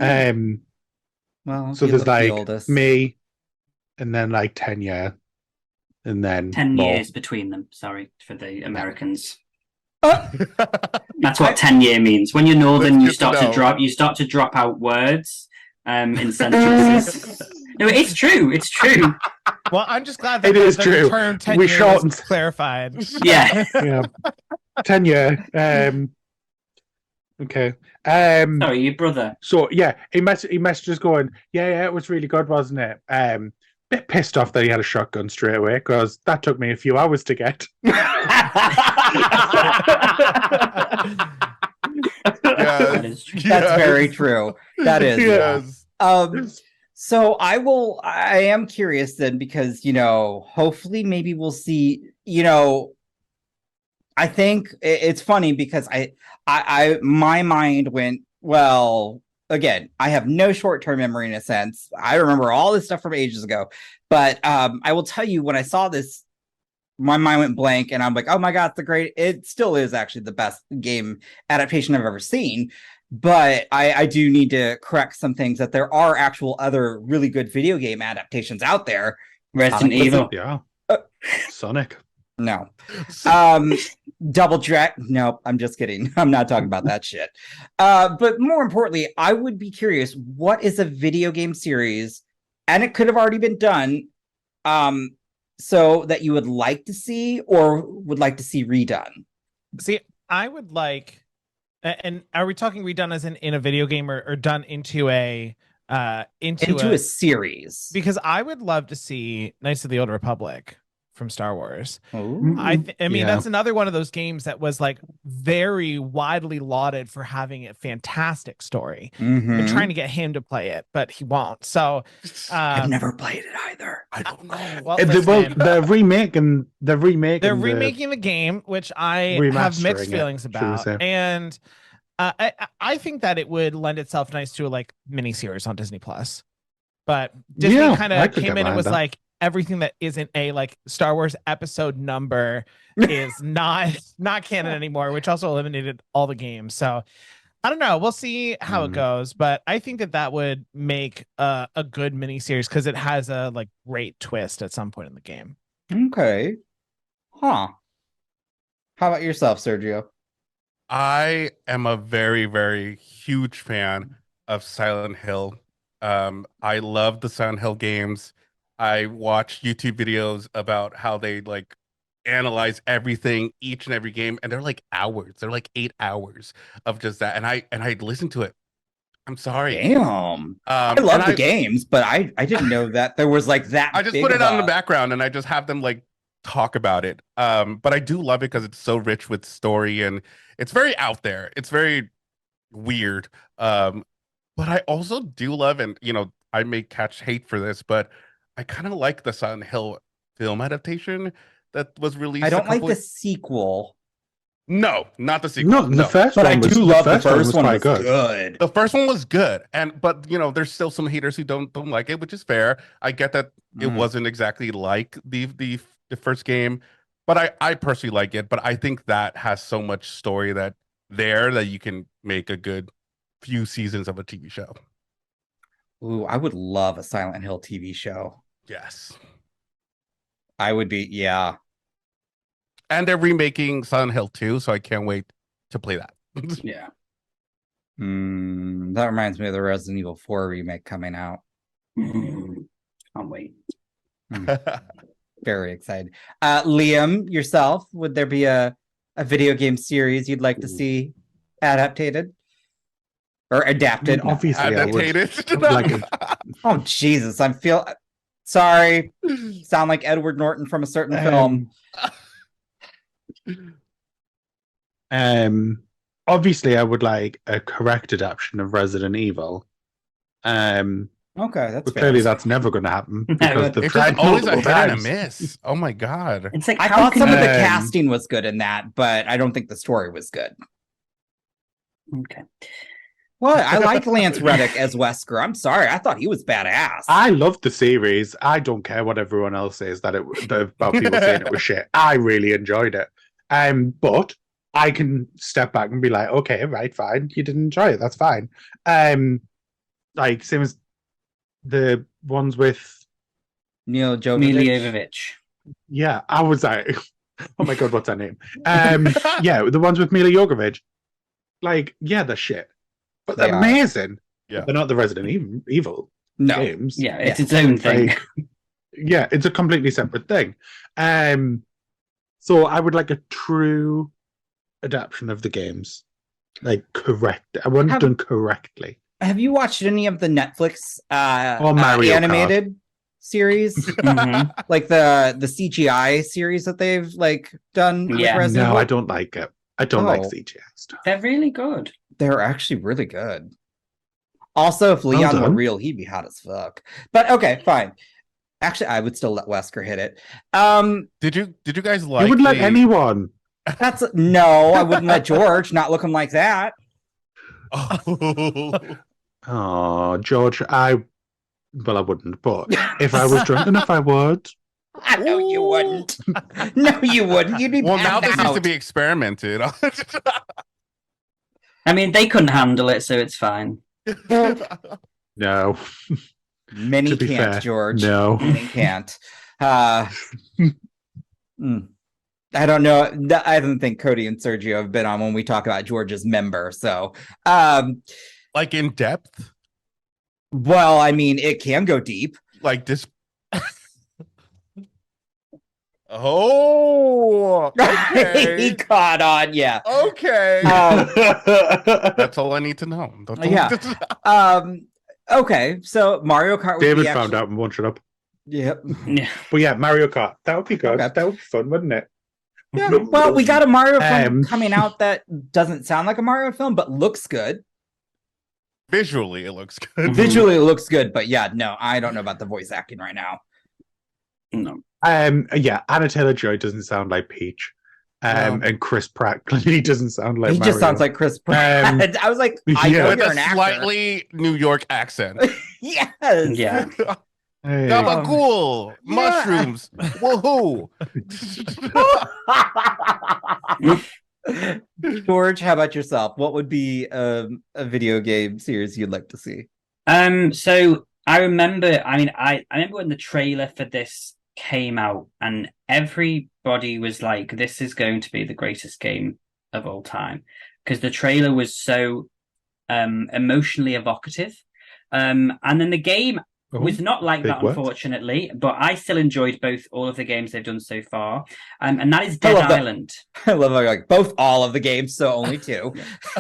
Well, So you there's look the like oldest. me, and then like 10 year, and then 10 more. years between them. Sorry for the Americans. Uh, That's what 10-year means. When you're northern, That's you good start to to know. drop. You start to drop out words in sentences. No, it's true. It's true. Well, I'm just glad that It is the true. term 10 We years shortened. is clarified. Yeah. Yeah, 10 year. Okay. Sorry, your brother. So yeah, he messages going, yeah, it was really good, wasn't it? Bit pissed off that he had a shotgun straight away because that took me a few hours to get. That is true. That's very true. That is. Yes. So I am curious then because, hopefully maybe we'll see, I think it's funny because my mind went, well, again, I have no short-term memory in a sense. I remember all this stuff from ages ago, but I will tell you when I saw this, my mind went blank and I'm like, oh my God, it still is actually the best game adaptation I've ever seen. But I do need to correct some things that there are actual other really good video game adaptations out there. Resident Evil. Yeah. Sonic. No. Double Dragon. Nope, I'm just kidding. I'm not talking about that shit. But more importantly, I would be curious, what is a video game series, and it could have already been done, so that you would like to see or would like to see redone? See, I would like, and are we talking redone as in a video game or done into a Into a series. because I would love to see Knights of the Old Republic from Star Wars. Ooh. I mean, Yeah. that's another one of those games that was like very widely lauded for having a fantastic story. Mhm. Been trying to get him to play it, but he won't. So I've never played it either. I don't know. well, They're listen, remaking. They're remaking the game, which I have mixed remastering it, feelings should we about, say. and I think that it would lend itself nice to a like miniseries on Disney Plus. But Disney Yeah, kind I of could came get in and behind was that. like, everything that isn't a like Star Wars episode number is not canon anymore, which also eliminated all the games. So I don't know. We'll see how it goes, but I think that would make a good miniseries because it has a like great twist at some point in the game. Okay. Huh. How about yourself, Sergio? I am a very, very huge fan of Silent Hill. I love the Silent Hill games. I watch YouTube videos about how they like analyze everything, each and every game, and they're like hours. They're like 8 hours of just that. And I listened to it. I'm sorry. Damn. I love the games, but I didn't know that there was like that. I just big put of it on the a- background and I just have them like talk about it. But I do love it because it's so rich with story and it's very out there. It's very weird. But I also do love, and I may catch hate for this, but I kind of like the Silent Hill film adaptation that was released. I don't like the sequel. No, not the sequel. No, the first But one I was, do love the first first one. quite Was good. The first one was good, but there's still some haters who don't like it, which is fair. I get that it wasn't exactly like the first game, but I personally like it. But I think that has so much story that you can make a good few seasons of a TV show. Ooh, I would love a Silent Hill TV show. Yes, I would be. Yeah. and they're remaking Silent Hill 2, so I can't wait to play that. Yeah. That reminds me of the Resident Evil 4 remake coming out. Can't wait. Very excited. Liam, yourself, would there be a video game series you'd like to see adapted or adapted? Obviously, Adapted. Oh Jesus, sorry. Sound like Edward Norton from a certain film. Obviously, I would like a correct adaptation of Resident Evil. Okay, that's but fair. clearly that's never going to happen because but they've It's tried just always a multiple hit and a times. miss. Oh my god. It's like I how thought can some of the Um, casting was good in that, but I don't think the story was good. Okay. Well, I like Lance Reddick as Wesker. I'm sorry, I thought he was badass. I loved the series. I don't care what everyone else says about people saying it was shit. I really enjoyed it. But I can step back and be like, okay, right, fine. You didn't enjoy it. That's fine. Like same as the ones with Neil Jovovich. Mila Jovovich. yeah, I was like, oh my god, what's her name? Yeah, the ones with Mila Jovovich. Like, yeah, they're shit, but they're They are. amazing. Yeah. They're not the Resident Evil No. games. Yeah, it's its own thing. Like, yeah, it's a completely separate thing. So I would like a true adaptation of the games, like correct. I want it done correctly. Have you watched any of the Netflix Mario animated series? Mhm. Like the CGI series that they've like done with Yeah. Resident No, Evil? I don't like it. I don't like Oh. CGI stuff. They're really good. They're actually really good. Also, if Leon were done. real, he'd be hot as fuck. But okay, fine. Actually, I would still let Wesker hit it. Did you guys like You would let the- anyone. That's no, I wouldn't let George not looking like that. Oh. Oh, George, I wouldn't, but if I was drunk enough, I would. I know you wouldn't. No, you wouldn't. You'd be Well, now passed this needs to out. be experimented on. I mean, they couldn't handle it, so it's fine. No, Many to be can't, fair, George. no. Many can't. I don't know. I don't think Cody and Sergio have been on when we talk about George's member. So, Like in depth, well, I mean, it can go deep. like this. Oh, he okay. caught on, yeah. Okay. That's all I need to know. Yeah. Okay, so Mario Kart. Would David be found actually- out and won't shut up. Yep. Yeah. But yeah, Mario Kart. That would be good. Okay. That would be fun, wouldn't it? Yeah. Well, we got a Mario film Um, coming out that doesn't sound like a Mario film, but looks good. Visually, it looks good. Visually, it looks good, but yeah, no, I don't know about the voice acting right now. No. Yeah, Anna Taylor-Joy doesn't sound like Peach. And Chris Pratt clearly doesn't sound like He Mario. just sounds like Chris Pratt. I was like, I know yeah. With you're a an actor. slightly New York accent. Yes. Yeah. Hey. Gabagool, mushrooms, woohoo. George, how about yourself? What would be a video game series you'd like to see? So I remember, I remember when the trailer for this came out and everybody was like, this is going to be the greatest game of all time. Because the trailer was so emotionally evocative. And then the game was not like big that, words. unfortunately, but I still enjoyed all of the games they've done so far. And that is I Dead love that. Island. I love like all of the games, so only 2.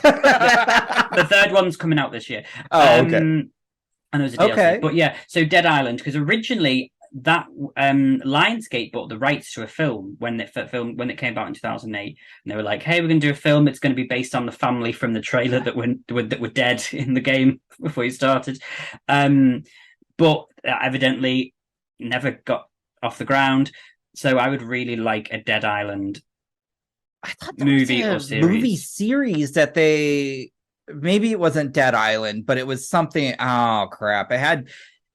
The third one's coming out this year. Oh, okay. And there's a DLC. Okay. But yeah, so Dead Island, because originally that Lionsgate bought the rights to a film when it came out in 2008, and they were like, "Hey, we're going to do a film. It's going to be based on the family from the trailer that were dead in the game before you started." But evidently never got off the ground. So I would really like a Dead Island I thought there movie was a or series. movie series that maybe it wasn't Dead Island, but it was something. Oh crap! It had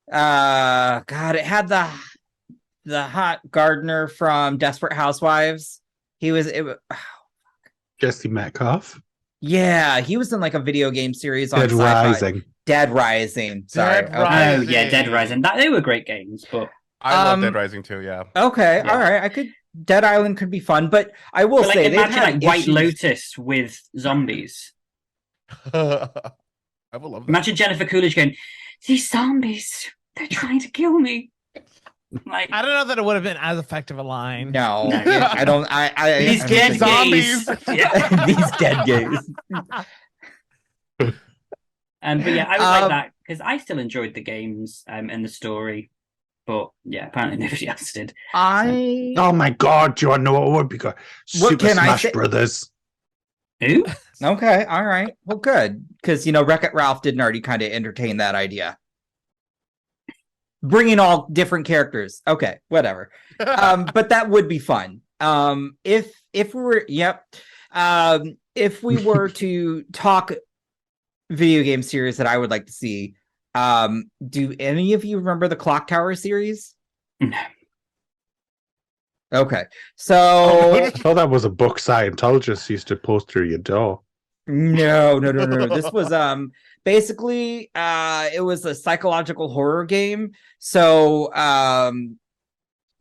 it had the hot gardener from Desperate Housewives. Jesse Metcalf. Yeah, he was in like a video game series on Dead Sci-Fi. Rising. Dead Rising. Sorry. Dead Okay. Oh yeah, Rising. Dead Rising. They were great games, but I love Um, Dead Rising too. Yeah. Okay. Yeah. All right. Dead Island could be fun, but I will like say they've imagine had like White issues- Lotus with zombies. I would love that. Imagine Jennifer Coolidge going, "These zombies, they're trying to kill me." Like I don't know that it would have been as effective a line. No, No. I don't. I these I dead don't gays. zombies. Yeah. these dead gays. But yeah, I would like Um, that because I still enjoyed the games and the story. But yeah, apparently nobody else did. Oh my god, do you want to know what would be good? What Super can I Smash say? Brothers. Who? Okay, all right. Well, good. Because, Wreck-It Ralph didn't already kind of entertain that idea. Bringing all different characters. Okay, whatever. But that would be fun. If we were, if we were to talk video game series that I would like to see, do any of you remember the Clock Tower series? No. Okay, so I thought that was a book Scientologists used to post through your door. No. This was basically it was a psychological horror game. So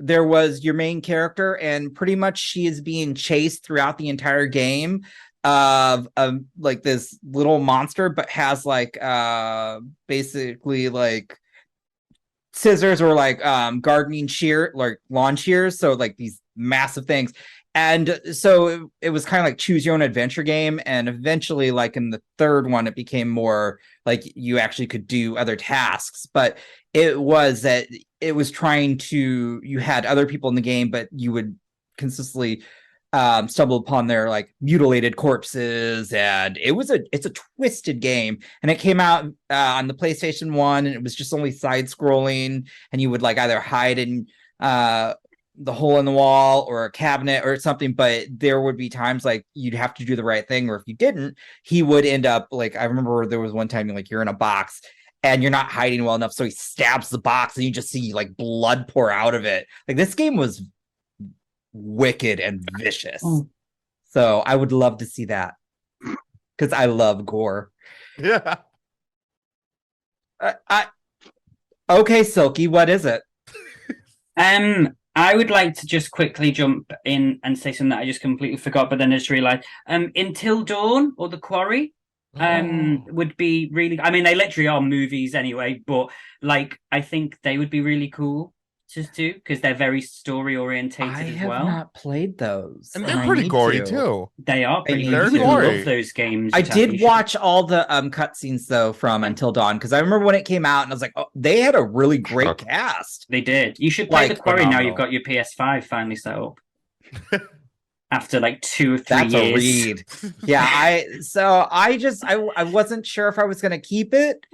there was your main character, and pretty much she is being chased throughout the entire game of like this little monster, but has like basically like scissors or like gardening shear, like lawn shears, so like these massive things. And so it was kind of like choose your own adventure game, and eventually like in the third one it became more like you actually could do other tasks, but it was trying to, you had other people in the game, but you would consistently stumble upon their like mutilated corpses, and it's a twisted game. And it came out on the PlayStation 1, and it was just only side scrolling, and you would like either hide in the hole in the wall or a cabinet or something, but there would be times like you'd have to do the right thing, or if you didn't, he would end up like, I remember there was one time you're in a box and you're not hiding well enough, so he stabs the box and you just see like blood pour out of it. Like this game was wicked and vicious. So I would love to see that because I love gore. Yeah. Okay, Silky, what is it? I would like to just quickly jump in and say something that I just completely forgot, but then I just realized Until Dawn or The Quarry would be really, I mean, they literally are movies anyway, but like I think they would be really cool to do because they're very story orientated I as have well. not played those, And they're I pretty need gory to. too. They are pretty They're good. I gory. love those games. I Jack, you did should- watch all the cutscenes though from Until Dawn, because I remember when it came out and I was like, oh, they had a really great Shocking. cast. They did. You should play Like, The Quarry now. phenomenal. You've got your PS5 finally set up. After like 2 or 3 That's years. a read. Yeah, I wasn't sure if I was gonna keep it.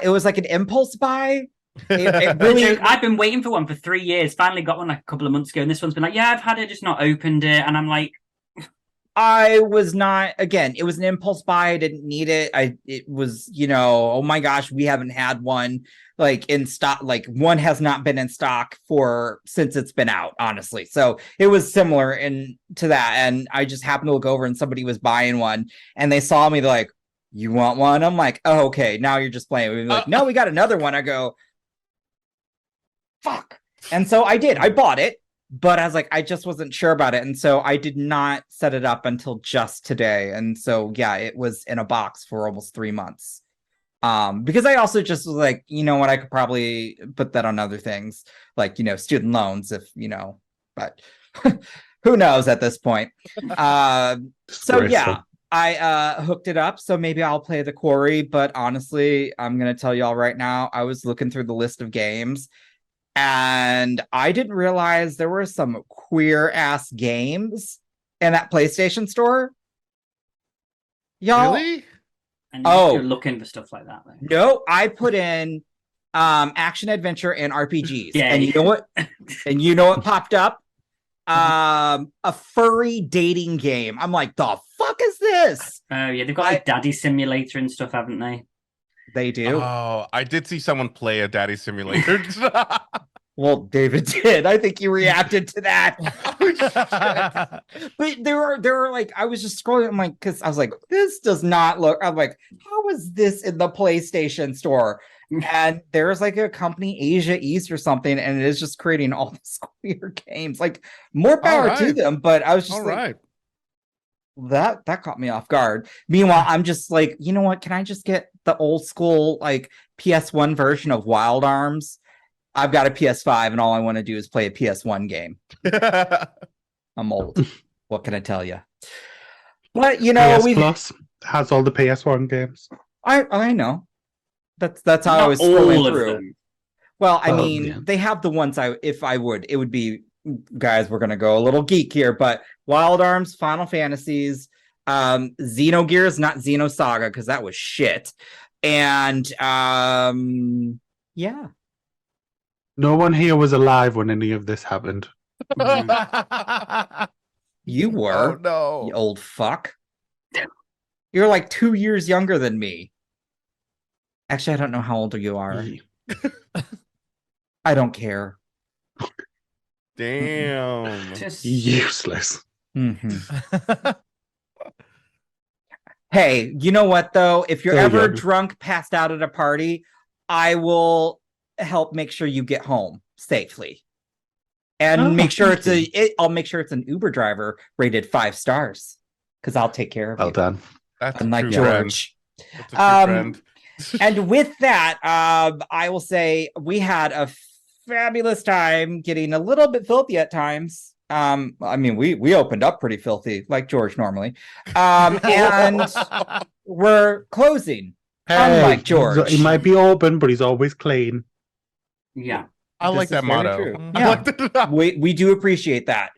It was like an impulse buy. It really, I've been waiting for one for 3 years. Finally got one like a couple of months ago, and this one's been like, yeah, I've had it, just not opened it, and I'm like, I was not, again, it was an impulse buy. I didn't need it. It was, oh my gosh, we haven't had one like in stock. Like one has not been in stock since it's been out, honestly. So it was similar to that. And I just happened to look over and somebody was buying one and they saw me. They're like, you want one? I'm like, oh, okay. Now you're just playing. We're like, no, we got another one. I go, fuck. And so I did. I bought it. But I was like, I just wasn't sure about it. And so I did not set it up until just today. And so, yeah, it was in a box for almost 3 months. Because I also just was like, you know what, I could probably put that on other things, like, you know, student loans, if you know, but who knows at this point. So yeah, I hooked it up, so maybe I'll play the Quarry, but honestly, I'm gonna tell y'all right now, I was looking through the list of games and I didn't realize there were some queer ass games in that PlayStation store. Y'all, Really? And Oh. you're looking for stuff like that. Though. no, I put in action adventure and RPGs. Yeah. And you know what? And you know what popped up? A furry dating game. I'm like, the fuck is this? Oh yeah, they've got like Daddy Simulator and stuff, haven't they? They do. Oh, I did see someone play a daddy simulator. Well, David did. I think you reacted to that. But there are like, I was just scrolling. I'm like, because I was like, this does not look. I'm like, how is this in the PlayStation store? And there's like a company, Asia East or something, and it is just creating all these queer games. Like, more power to them. But I was just All like, right. that caught me off guard. Meanwhile, I'm just like, you know what? Can I just get the old school like PS1 version of Wild Arms? I've got a PS5 and all I want to do is play a PS1 game. I'm old. What can I tell you? But you know, PS Plus has all the PS1 games. I know. That's how I Not was all scrolling of through. them. Well, I Oh, mean, yeah. they have the ones it would be, guys, we're gonna go a little geek here, but Wild Arms, Final Fantasies, Xenogears, not Xenosaga, because that was shit. And yeah. No one here was alive when any of this happened. You were. Oh no. You old fuck. You're like 2 years younger than me. Actually, I don't know how old you are. I don't care. Damn. Just Useless. Mhm. Hey, you know what though? If you're There you ever go. drunk, passed out at a party, I will help make sure you get home safely. And Oh, make sure thank I'll make sure it's an Uber driver rated 5 stars. Because I'll take care of Well you. done. That's a Unlike true George. friend. That's a true friend. And with that, I will say we had a fabulous time, getting a little bit filthy at times. I mean, we opened up pretty filthy, like George normally. And we're closing. Unlike George. He might be open, but he's always clean. yeah. I like This is that very motto. true. I Yeah. like that. We do appreciate that.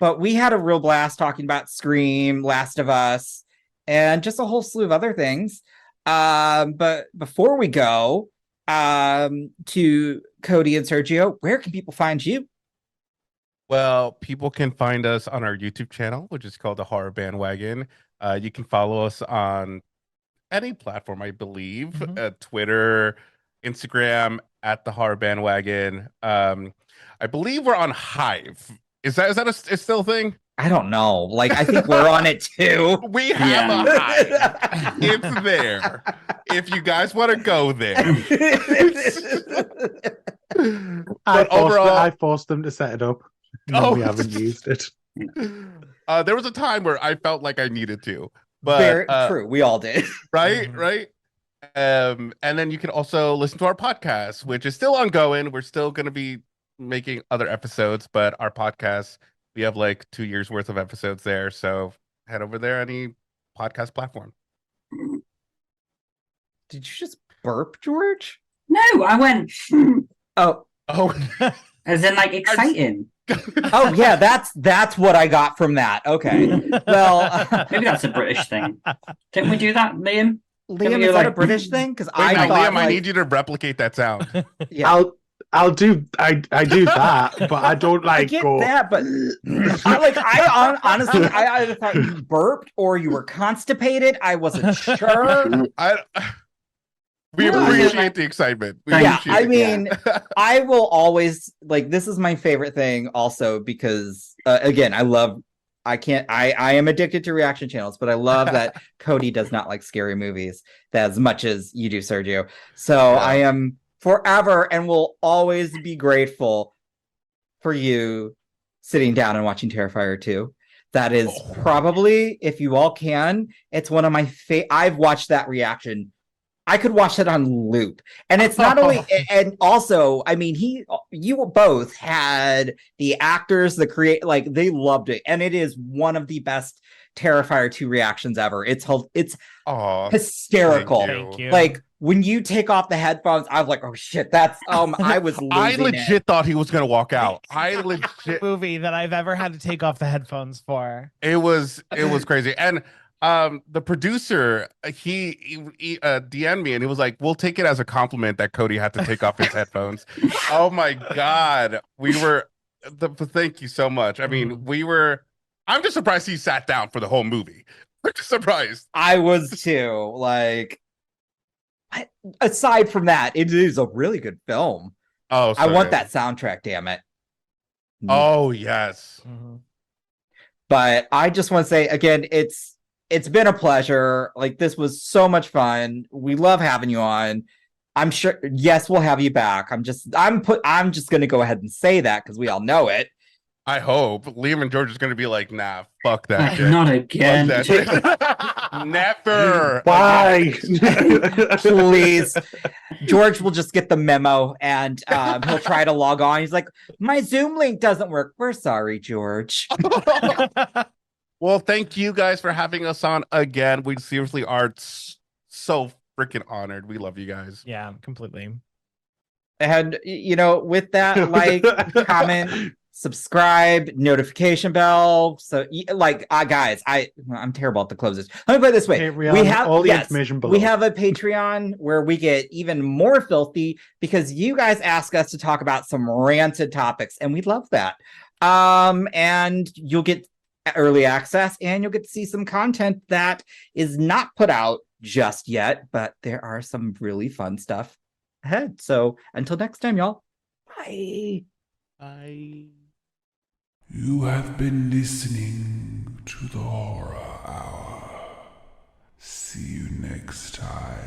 But we had a real blast talking about Scream, Last of Us, and just a whole slew of other things. But before we go to Cody and Sergio, where can people find you? Well, people can find us on our YouTube channel, which is called the Horror Bandwagon. You can follow us on any platform, I believe, Mhm. Twitter, Instagram at the Horror Bandwagon. I believe we're on Hive. Is that a still a thing? I don't know. Like, I think we're on it too. We have a Hive. It's there. If you guys want to go there. But overall, I forced them to set it up. No, Oh. we haven't used it. there was a time where I felt like I needed to, but Very true. We all did. right, Mhm. right. And then you can also listen to our podcast, which is still ongoing. We're still going to be making other episodes, but our podcast, we have like 2 years worth of episodes there. So head over there, any podcast platform. Did you just burp, George? No, I went. Oh, Oh, As in, like, exciting. oh yeah, that's what I got from that. Okay. Well, Maybe that's a British thing. Didn't we do that, Liam? Liam, you're is that a like- British thing? Because wait a I minute, thought, Liam, I like, need you to replicate that sound. yeah, I do that, but I don't I like get go. that, but honestly, I either thought you burped or you were constipated. I wasn't sure. We Yeah, appreciate the excitement. We Yeah, appreciate I it. mean, I will always like, this is my favorite thing also because again, I am addicted to reaction channels, but I love that Cody does not like scary movies as much as you do, Sergio. So Yeah. I am forever and will always be grateful for you sitting down and watching Terrifier 2. That is Oh. probably, if you all can, it's one of my I've watched that reaction I could watch it on loop. And it's not only, and also, I mean, you both had the actors, the like they loved it. And it is one of the best Terrifier 2 reactions ever. It's hysterical. Thank you. Like when you take off the headphones, I was like, oh shit, that's, I was losing I legit thought he was going to walk out. I legit, movie that I've ever had to take off the headphones for. it was crazy. And the producer, he DM'd me and he was like, we'll take it as a compliment that Cody had to take off his headphones. Oh my God. Thank you so much. I mean, I'm just surprised he sat down for the whole movie. I'm just surprised. I was too. Like, aside from that, it is a really good film. Oh, I want that soundtrack, damn it. Oh, yes. But I just want to say again, it's been a pleasure. Like, this was so much fun. We love having you on. I'm sure, yes, we'll have you back. I'm just gonna go ahead and say that because we all know it. I hope Liam and George is going to be like, nah, fuck that shit. Not again. Fuck that shit. Never. Bye. Please. George will just get the memo and he'll try to log on. He's like, my Zoom link doesn't work. We're sorry, George. Well, thank you guys for having us on again. We seriously are so freaking honored. We love you guys. Yeah, completely. And, with that, like, comment, subscribe, notification bell. So, guys, I'm terrible at the closes. Let me put it this way: hey, we have all the information below. We have a Patreon where we get even more filthy because you guys ask us to talk about some rancid topics, and we love that. And you'll get early access, and you'll get to see some content that is not put out just yet, but there are some really fun stuff ahead. So until next time, y'all. Bye. Bye. You have been listening to the Horror Hour. See you next time.